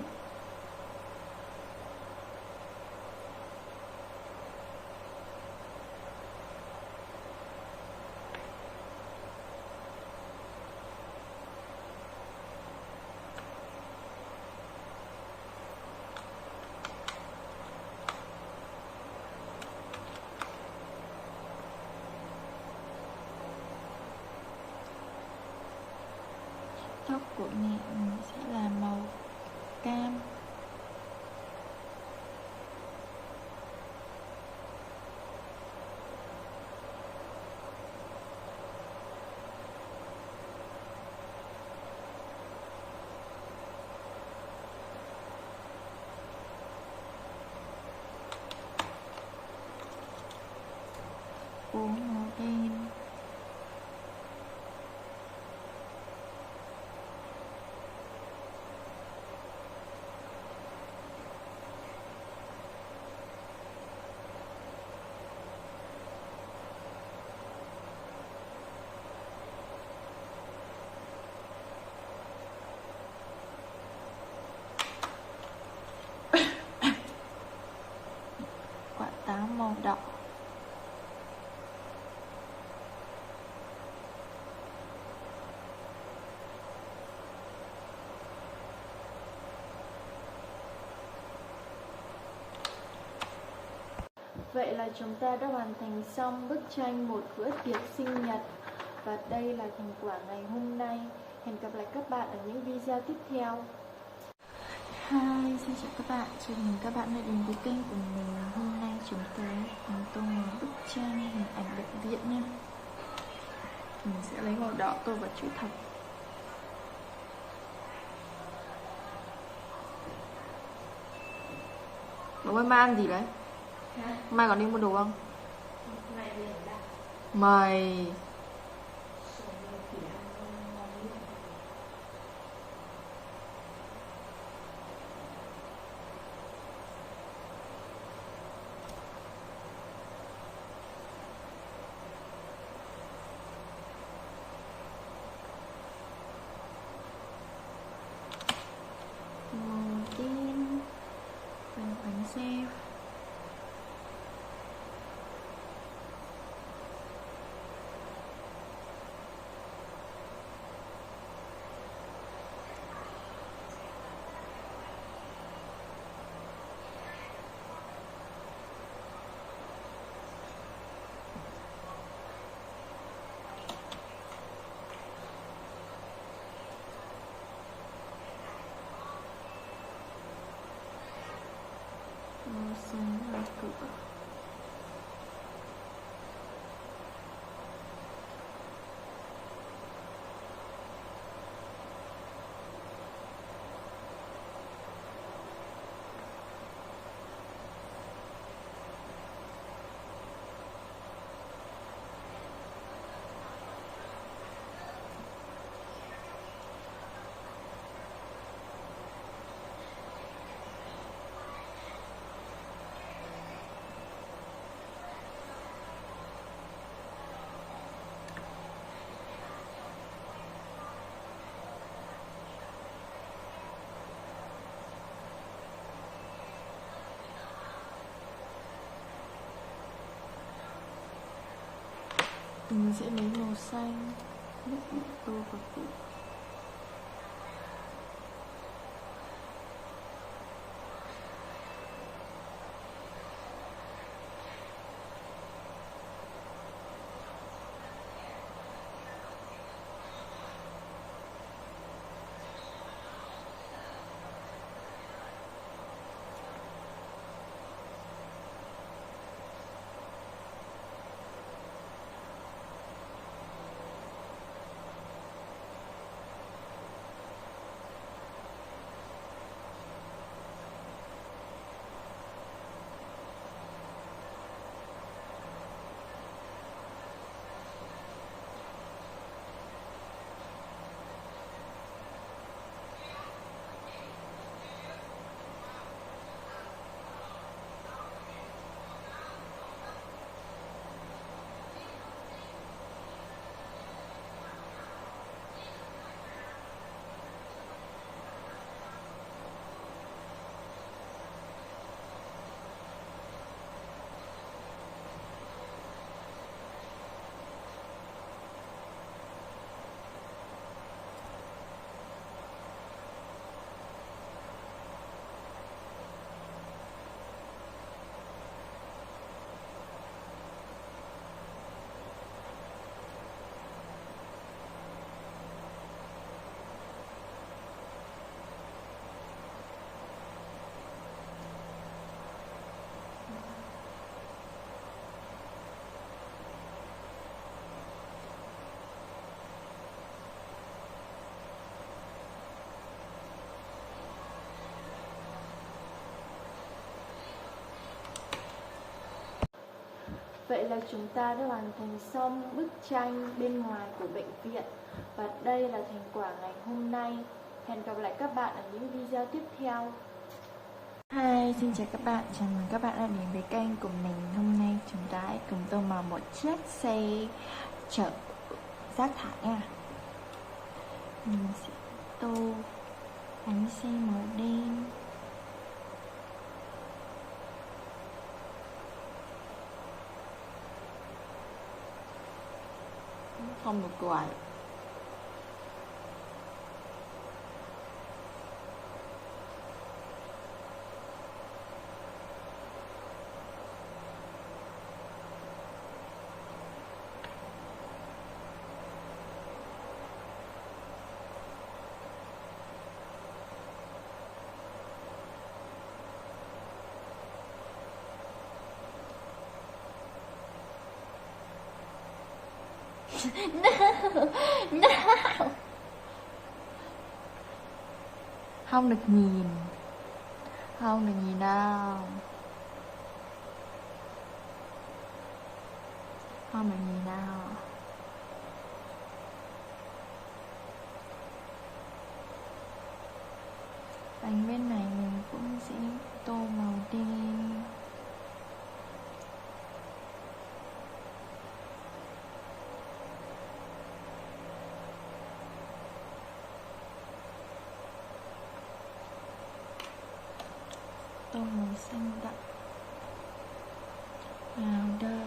Tóc của mẹ mình sẽ là màu cam. phố màu đen. Quả táo màu đỏ. Vậy là chúng ta đã hoàn thành xong bức tranh một bữa tiệc sinh nhật. Và đây là thành quả ngày hôm nay. Hẹn gặp lại các bạn ở những video tiếp theo. Hi, xin chào các bạn. Chào mừng các bạn đã đến với kênh của mình. Hôm nay chúng ta cùng tô màu bức tranh hình ảnh bệnh viện nha. Mình sẽ lấy màu đỏ tô vào chữ thập. Đúng rồi, mai ăn gì đấy? Mai còn đi mua đồ không? Mày màu đen phần bánh xe. Màu xanh là cửa. Mình sẽ lấy màu xanh để tô vào cửa. Vậy là chúng ta đã hoàn thành xong bức tranh bên ngoài của bệnh viện. Và đây là thành quả ngày hôm nay. Hẹn gặp lại các bạn ở những video tiếp theo. Hi, xin chào các bạn. Chào mừng các bạn đã đến với kênh của mình. Hôm nay chúng ta hãy cùng tô màu một chiếc xe chở rác thải nha. Mình sẽ tô bánh xe màu đen. Không được quậy. No. Không được nhìn. Không được nhìn đâu. Không được nhìn đâu. Bánh bên này mình cũng sẽ tô màu đen. Tô màu xanh đậm vào đây.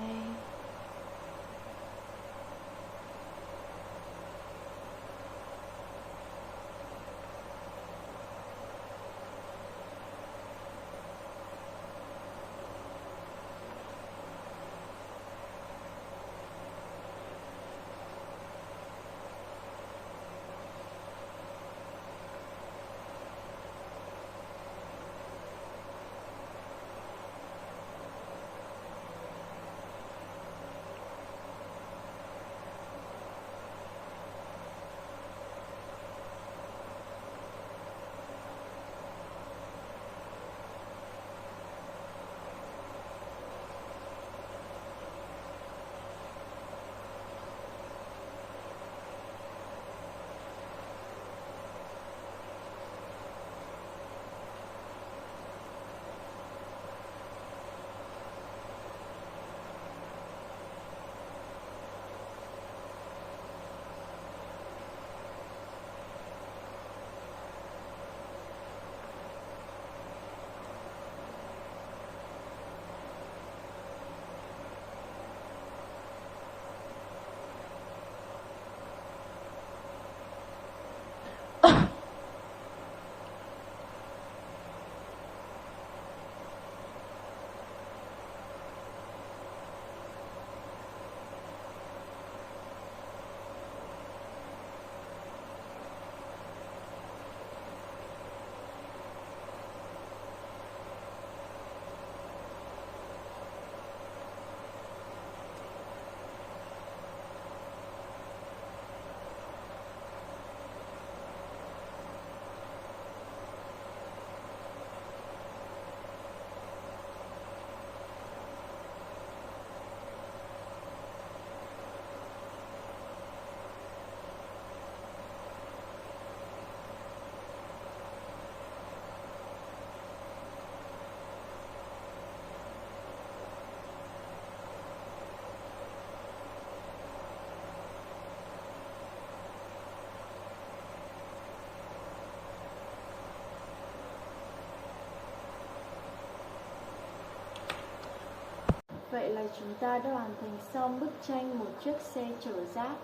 Vậy là chúng ta đã hoàn thành xong bức tranh một chiếc xe chở rác.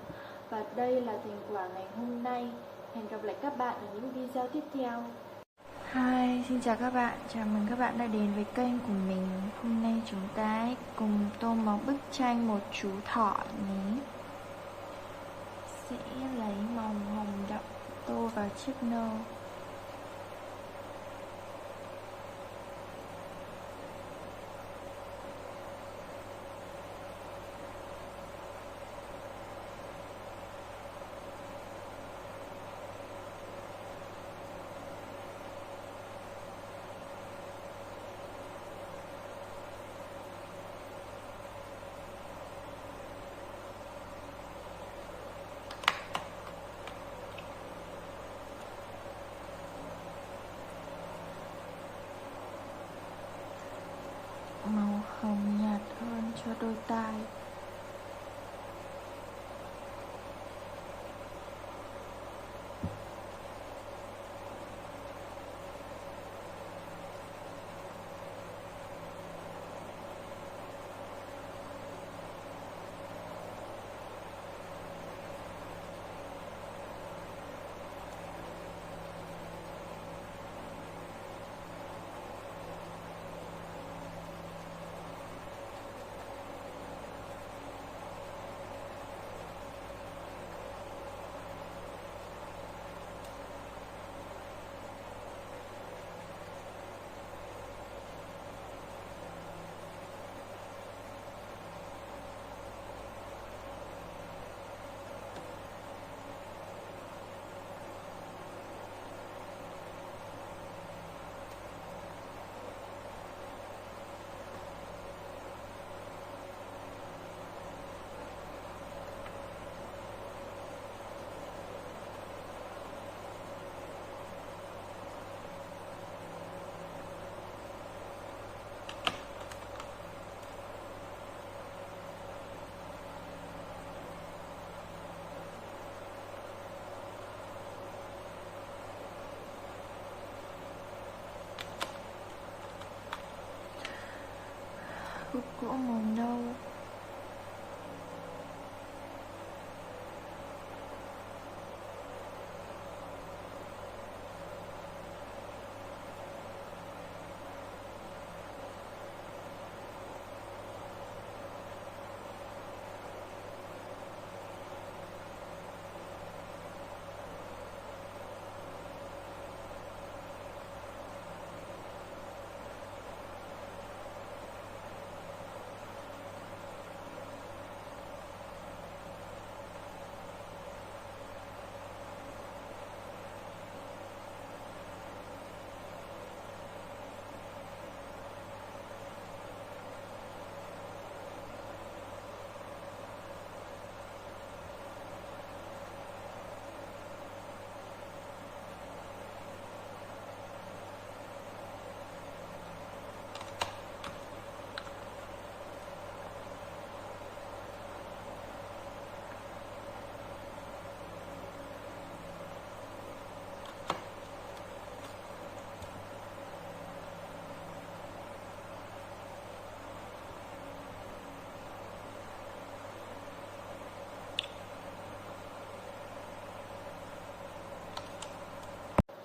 Và đây là thành quả ngày hôm nay. Hẹn gặp lại các bạn ở những video tiếp theo. Hi, xin chào các bạn. Chào mừng các bạn đã đến với kênh của mình. Hôm nay chúng ta cùng tô màu bức tranh một chú thỏ nhé. Sẽ lấy màu hồng đậm tô vào chiếc nơ. cho đôi tai. Khúc gỗ màu nâu.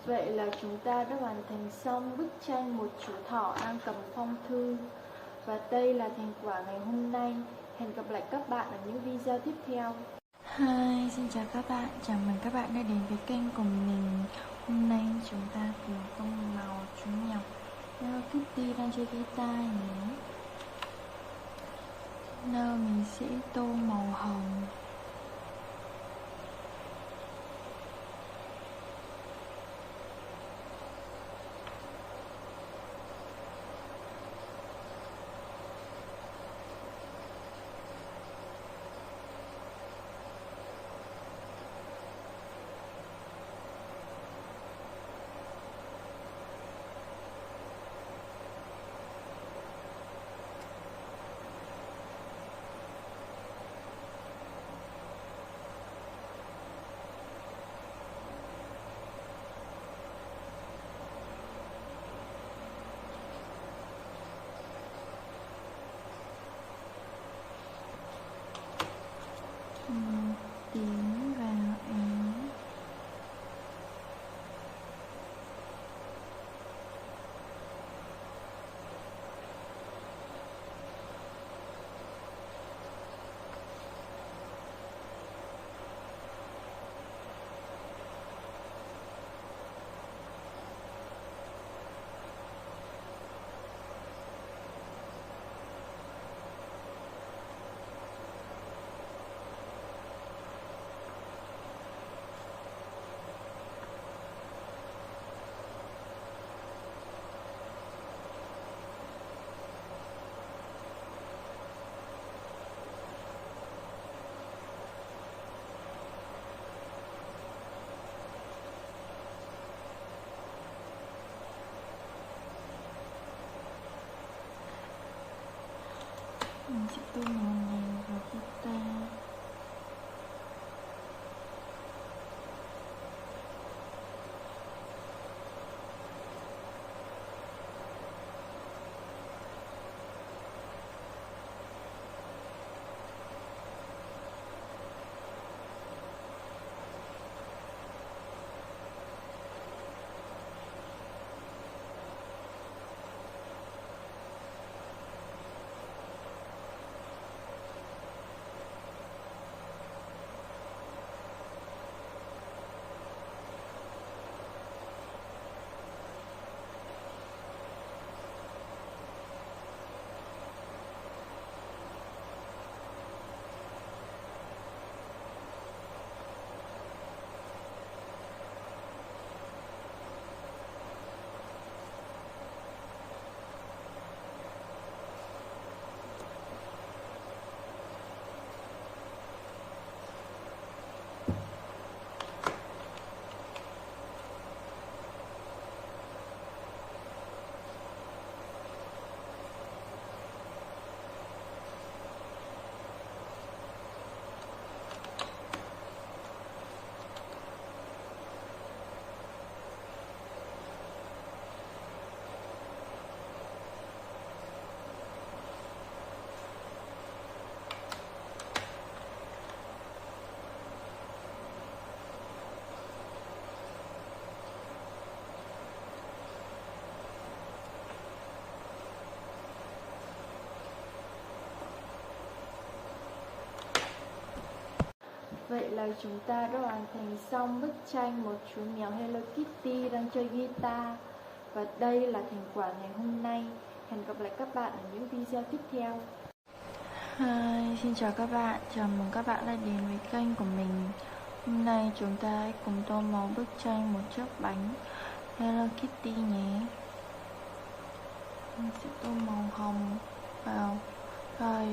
Vậy là chúng ta đã hoàn thành xong bức tranh một chú thỏ đang cầm phong thư. Và đây là thành quả ngày hôm nay. Hẹn gặp lại các bạn ở những video tiếp theo. Hi, xin chào các bạn. Chào mừng các bạn đã đến với kênh của mình. Hôm nay chúng ta cùng tô màu chú mèo Hello Kitty đang chơi guitar nhé. Nào mình sẽ tô màu hồng. Mình sẽ tô màu này vào guitar. Vậy là chúng ta đã hoàn thành xong bức tranh một chú mèo Hello Kitty đang chơi guitar. Và đây là thành quả ngày hôm nay. Hẹn gặp lại các bạn ở những video tiếp theo. Hi, xin chào các bạn, chào mừng các bạn đã đến với kênh của mình. Hôm nay chúng ta hãy cùng tô màu bức tranh một chiếc bánh Hello Kitty nhé. Mình sẽ tô màu hồng vào vai.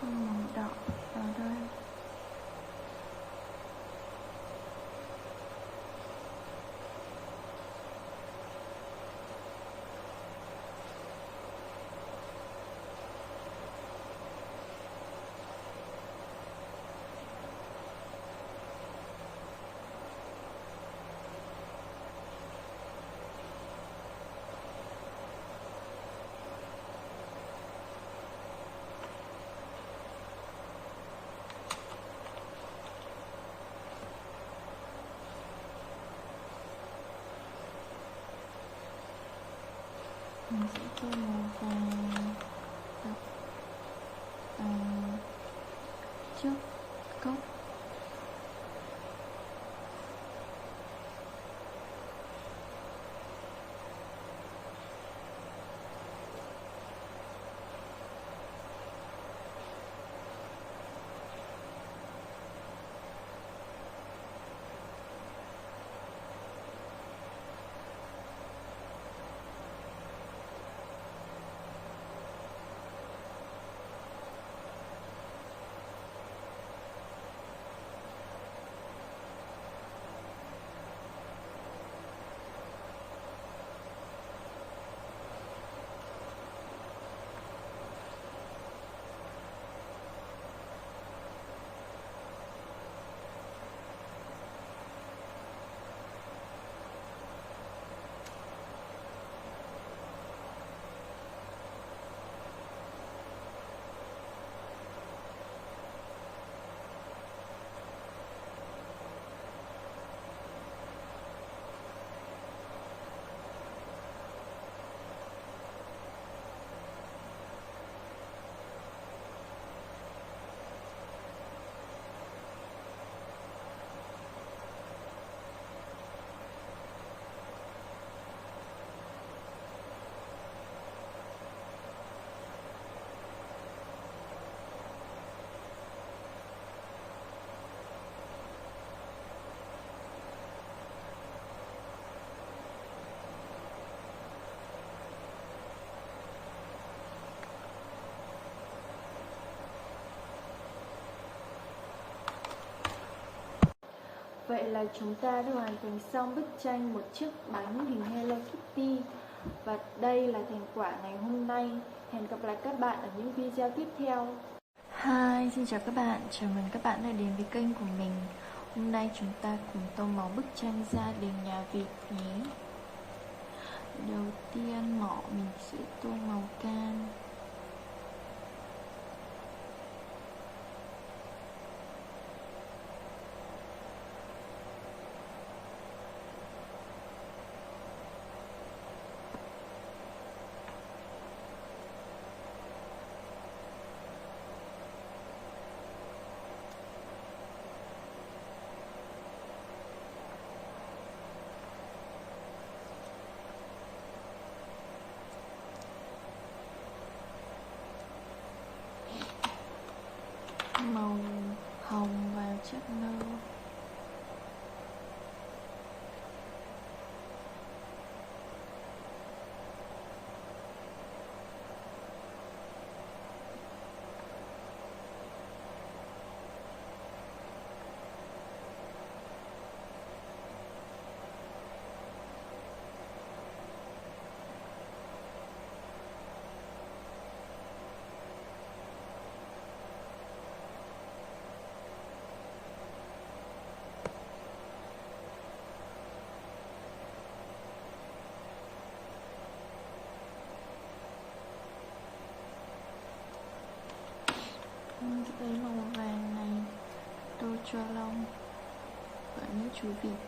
Màu đỏ vào đây. Mình sẽ tô màu vàng trước góc. Vậy là chúng ta đã hoàn thành xong bức tranh một chiếc bánh hình Hello Kitty. Và đây là thành quả ngày hôm nay. Hẹn gặp lại các bạn ở những video tiếp theo. Hi, xin chào các bạn. Chào mừng các bạn đã đến với kênh của mình. Hôm nay chúng ta cùng tô màu bức tranh gia đình nhà Việt nhé. Đầu tiên mỏ mình sẽ tô màu cam. Màu hồng vào chiếc nơ. Cái màu vàng này tô cho lông và những chú vịt.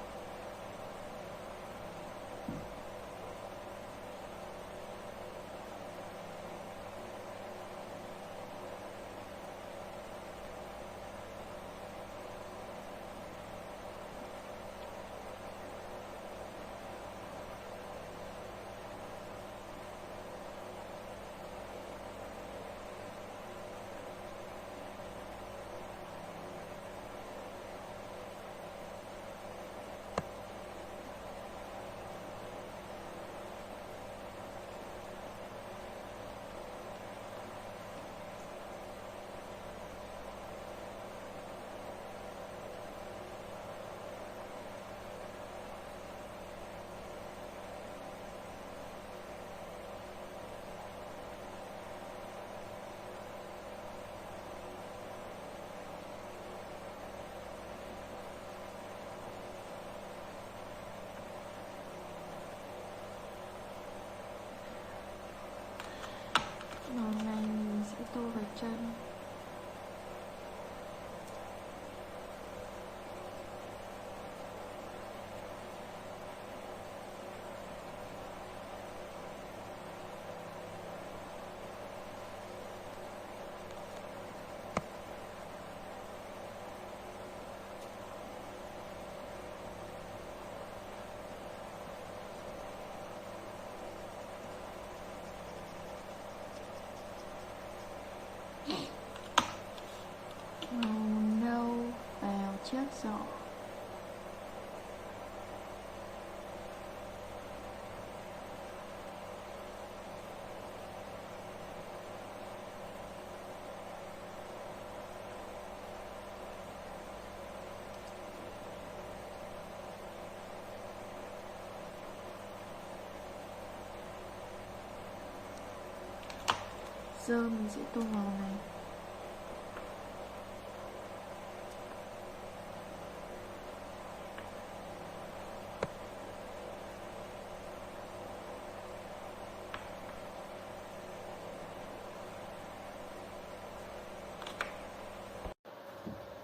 Màu này mình sẽ tô vào chân. Màu nâu vào chiếc giỏ. Giờ mình sẽ tô màu này.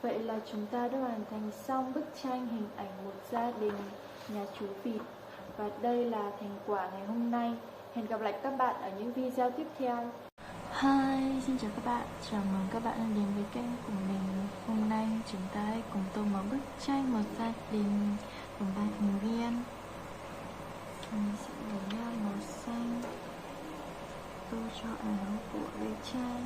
Vậy là chúng ta đã hoàn thành xong bức tranh hình ảnh một gia đình nhà chú vịt. Và đây là thành quả ngày hôm nay. Hẹn gặp lại các bạn ở những video tiếp theo. Hi, xin chào các bạn. Chào mừng các bạn đã đến với kênh của mình. Hôm nay chúng ta hãy cùng tô màu bức tranh một gia đình gồm 3 thành viên. Mình sẽ lấy màu xanh tô cho áo của bé trai.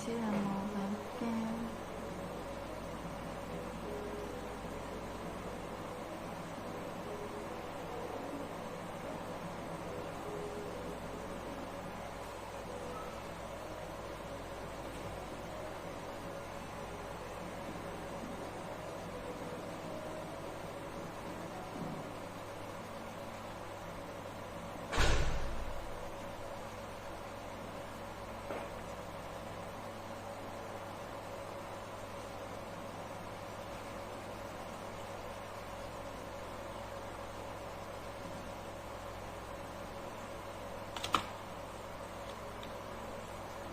sẽ là màu vàng cam.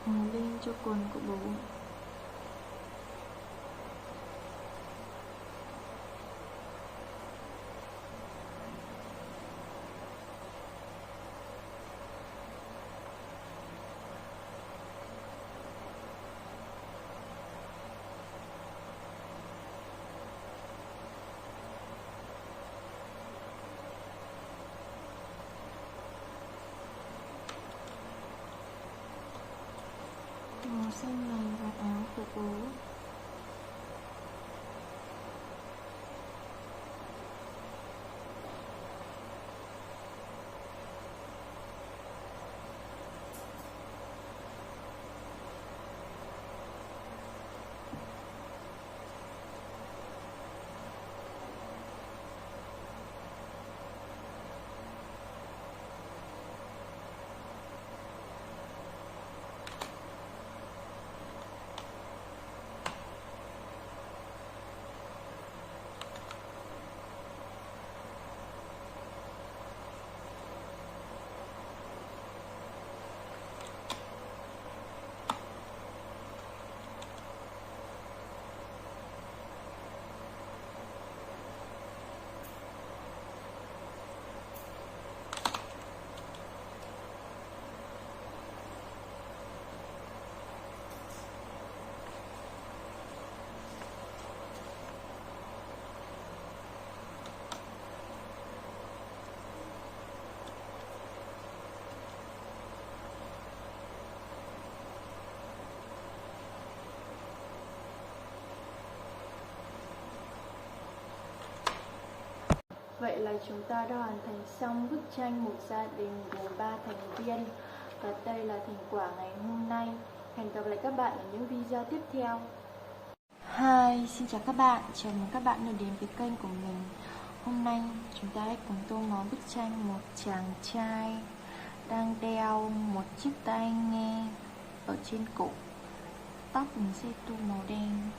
Màu đen cho quần của bố. Màu xanh này là áo của bố. Vậy là chúng ta đã hoàn thành xong bức tranh một gia đình gồm 3 thành viên. Và đây là thành quả ngày hôm nay. Hẹn gặp lại các bạn ở những video tiếp theo. Hi, xin chào các bạn. Chào mừng các bạn đã đến với kênh của mình. Hôm nay chúng ta hãy cùng tô màu bức tranh một chàng trai đang đeo một chiếc tai nghe ở trên cổ. Tóc mình sẽ tô màu đen.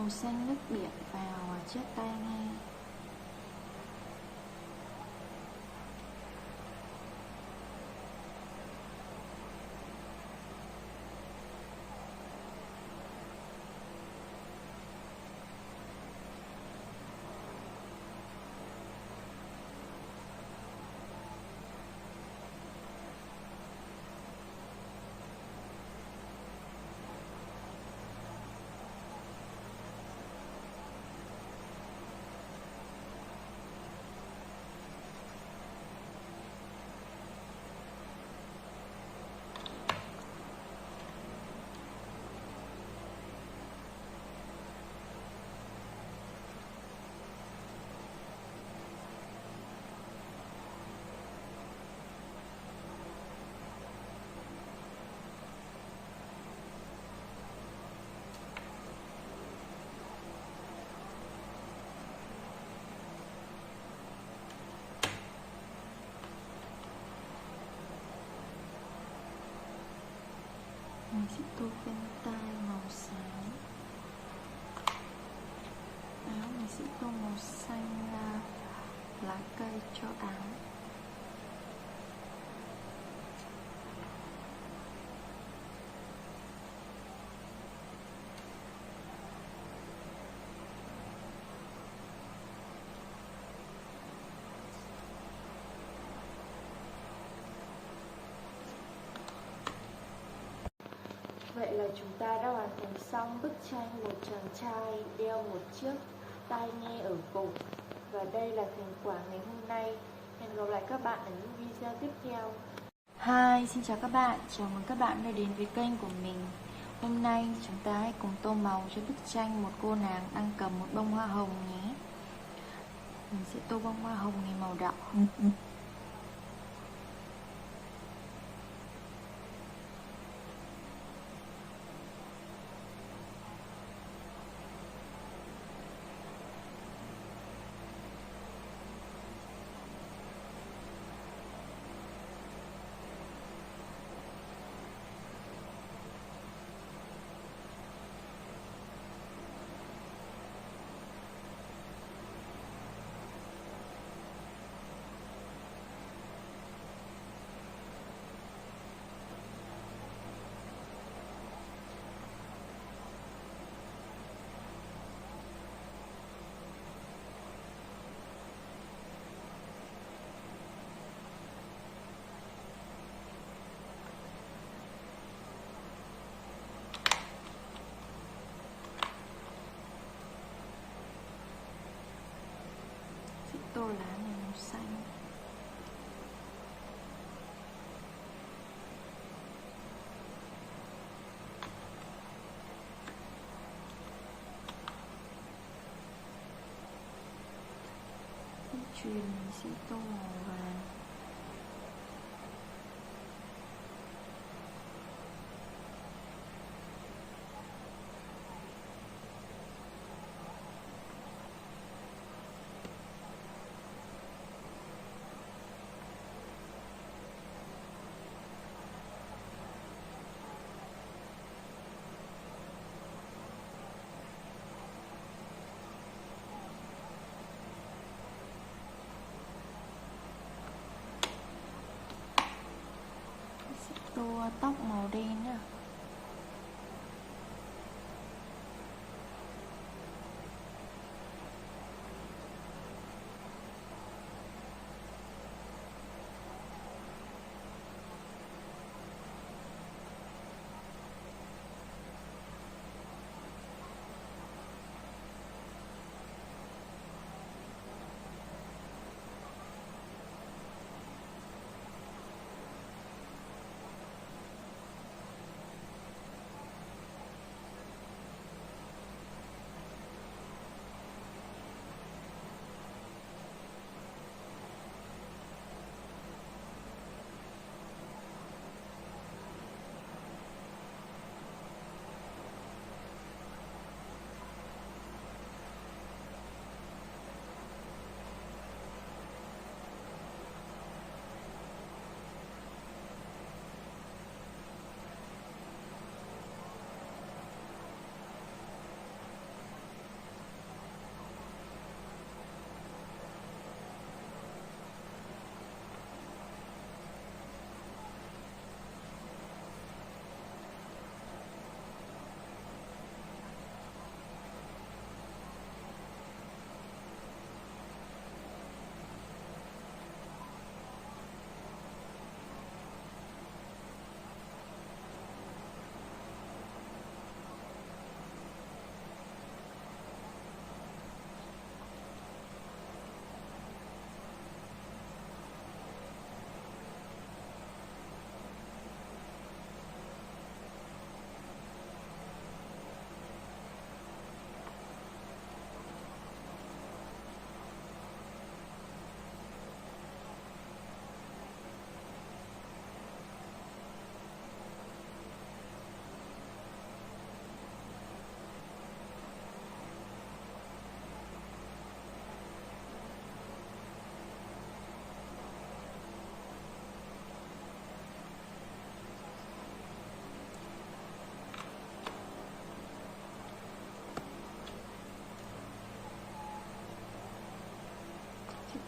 Màu xanh nước biển vào chiếc tai nghe. Mình sẽ tô khăn tay màu sáng. Áo mình sẽ tô màu xanh lá cây cho áo. Vậy là chúng ta đã hoàn thành xong bức tranh một chàng trai đeo một chiếc tai nghe ở cổ. Và đây là thành quả ngày hôm nay. Hẹn gặp lại các bạn ở những video tiếp theo. Hi, xin chào các bạn. Chào mừng các bạn đã đến với kênh của mình. Hôm nay chúng ta hãy cùng tô màu cho bức tranh một cô nàng đang cầm một bông hoa hồng nhé. Mình sẽ tô bông hoa hồng này màu đỏ. Tô lá này màu xanh. Dây chuyền mình sẽ tô màu vàng. Tô tóc màu đen nữa.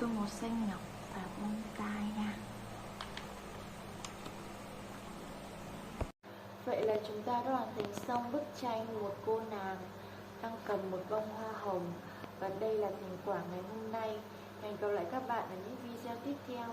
Tô màu xanh ngọc và bông tai nha. Vậy là chúng ta đã hoàn thành xong bức tranh một cô nàng đang cầm một bông hoa hồng. Và đây là thành quả ngày hôm nay. Hẹn gặp lại các bạn ở những video tiếp theo.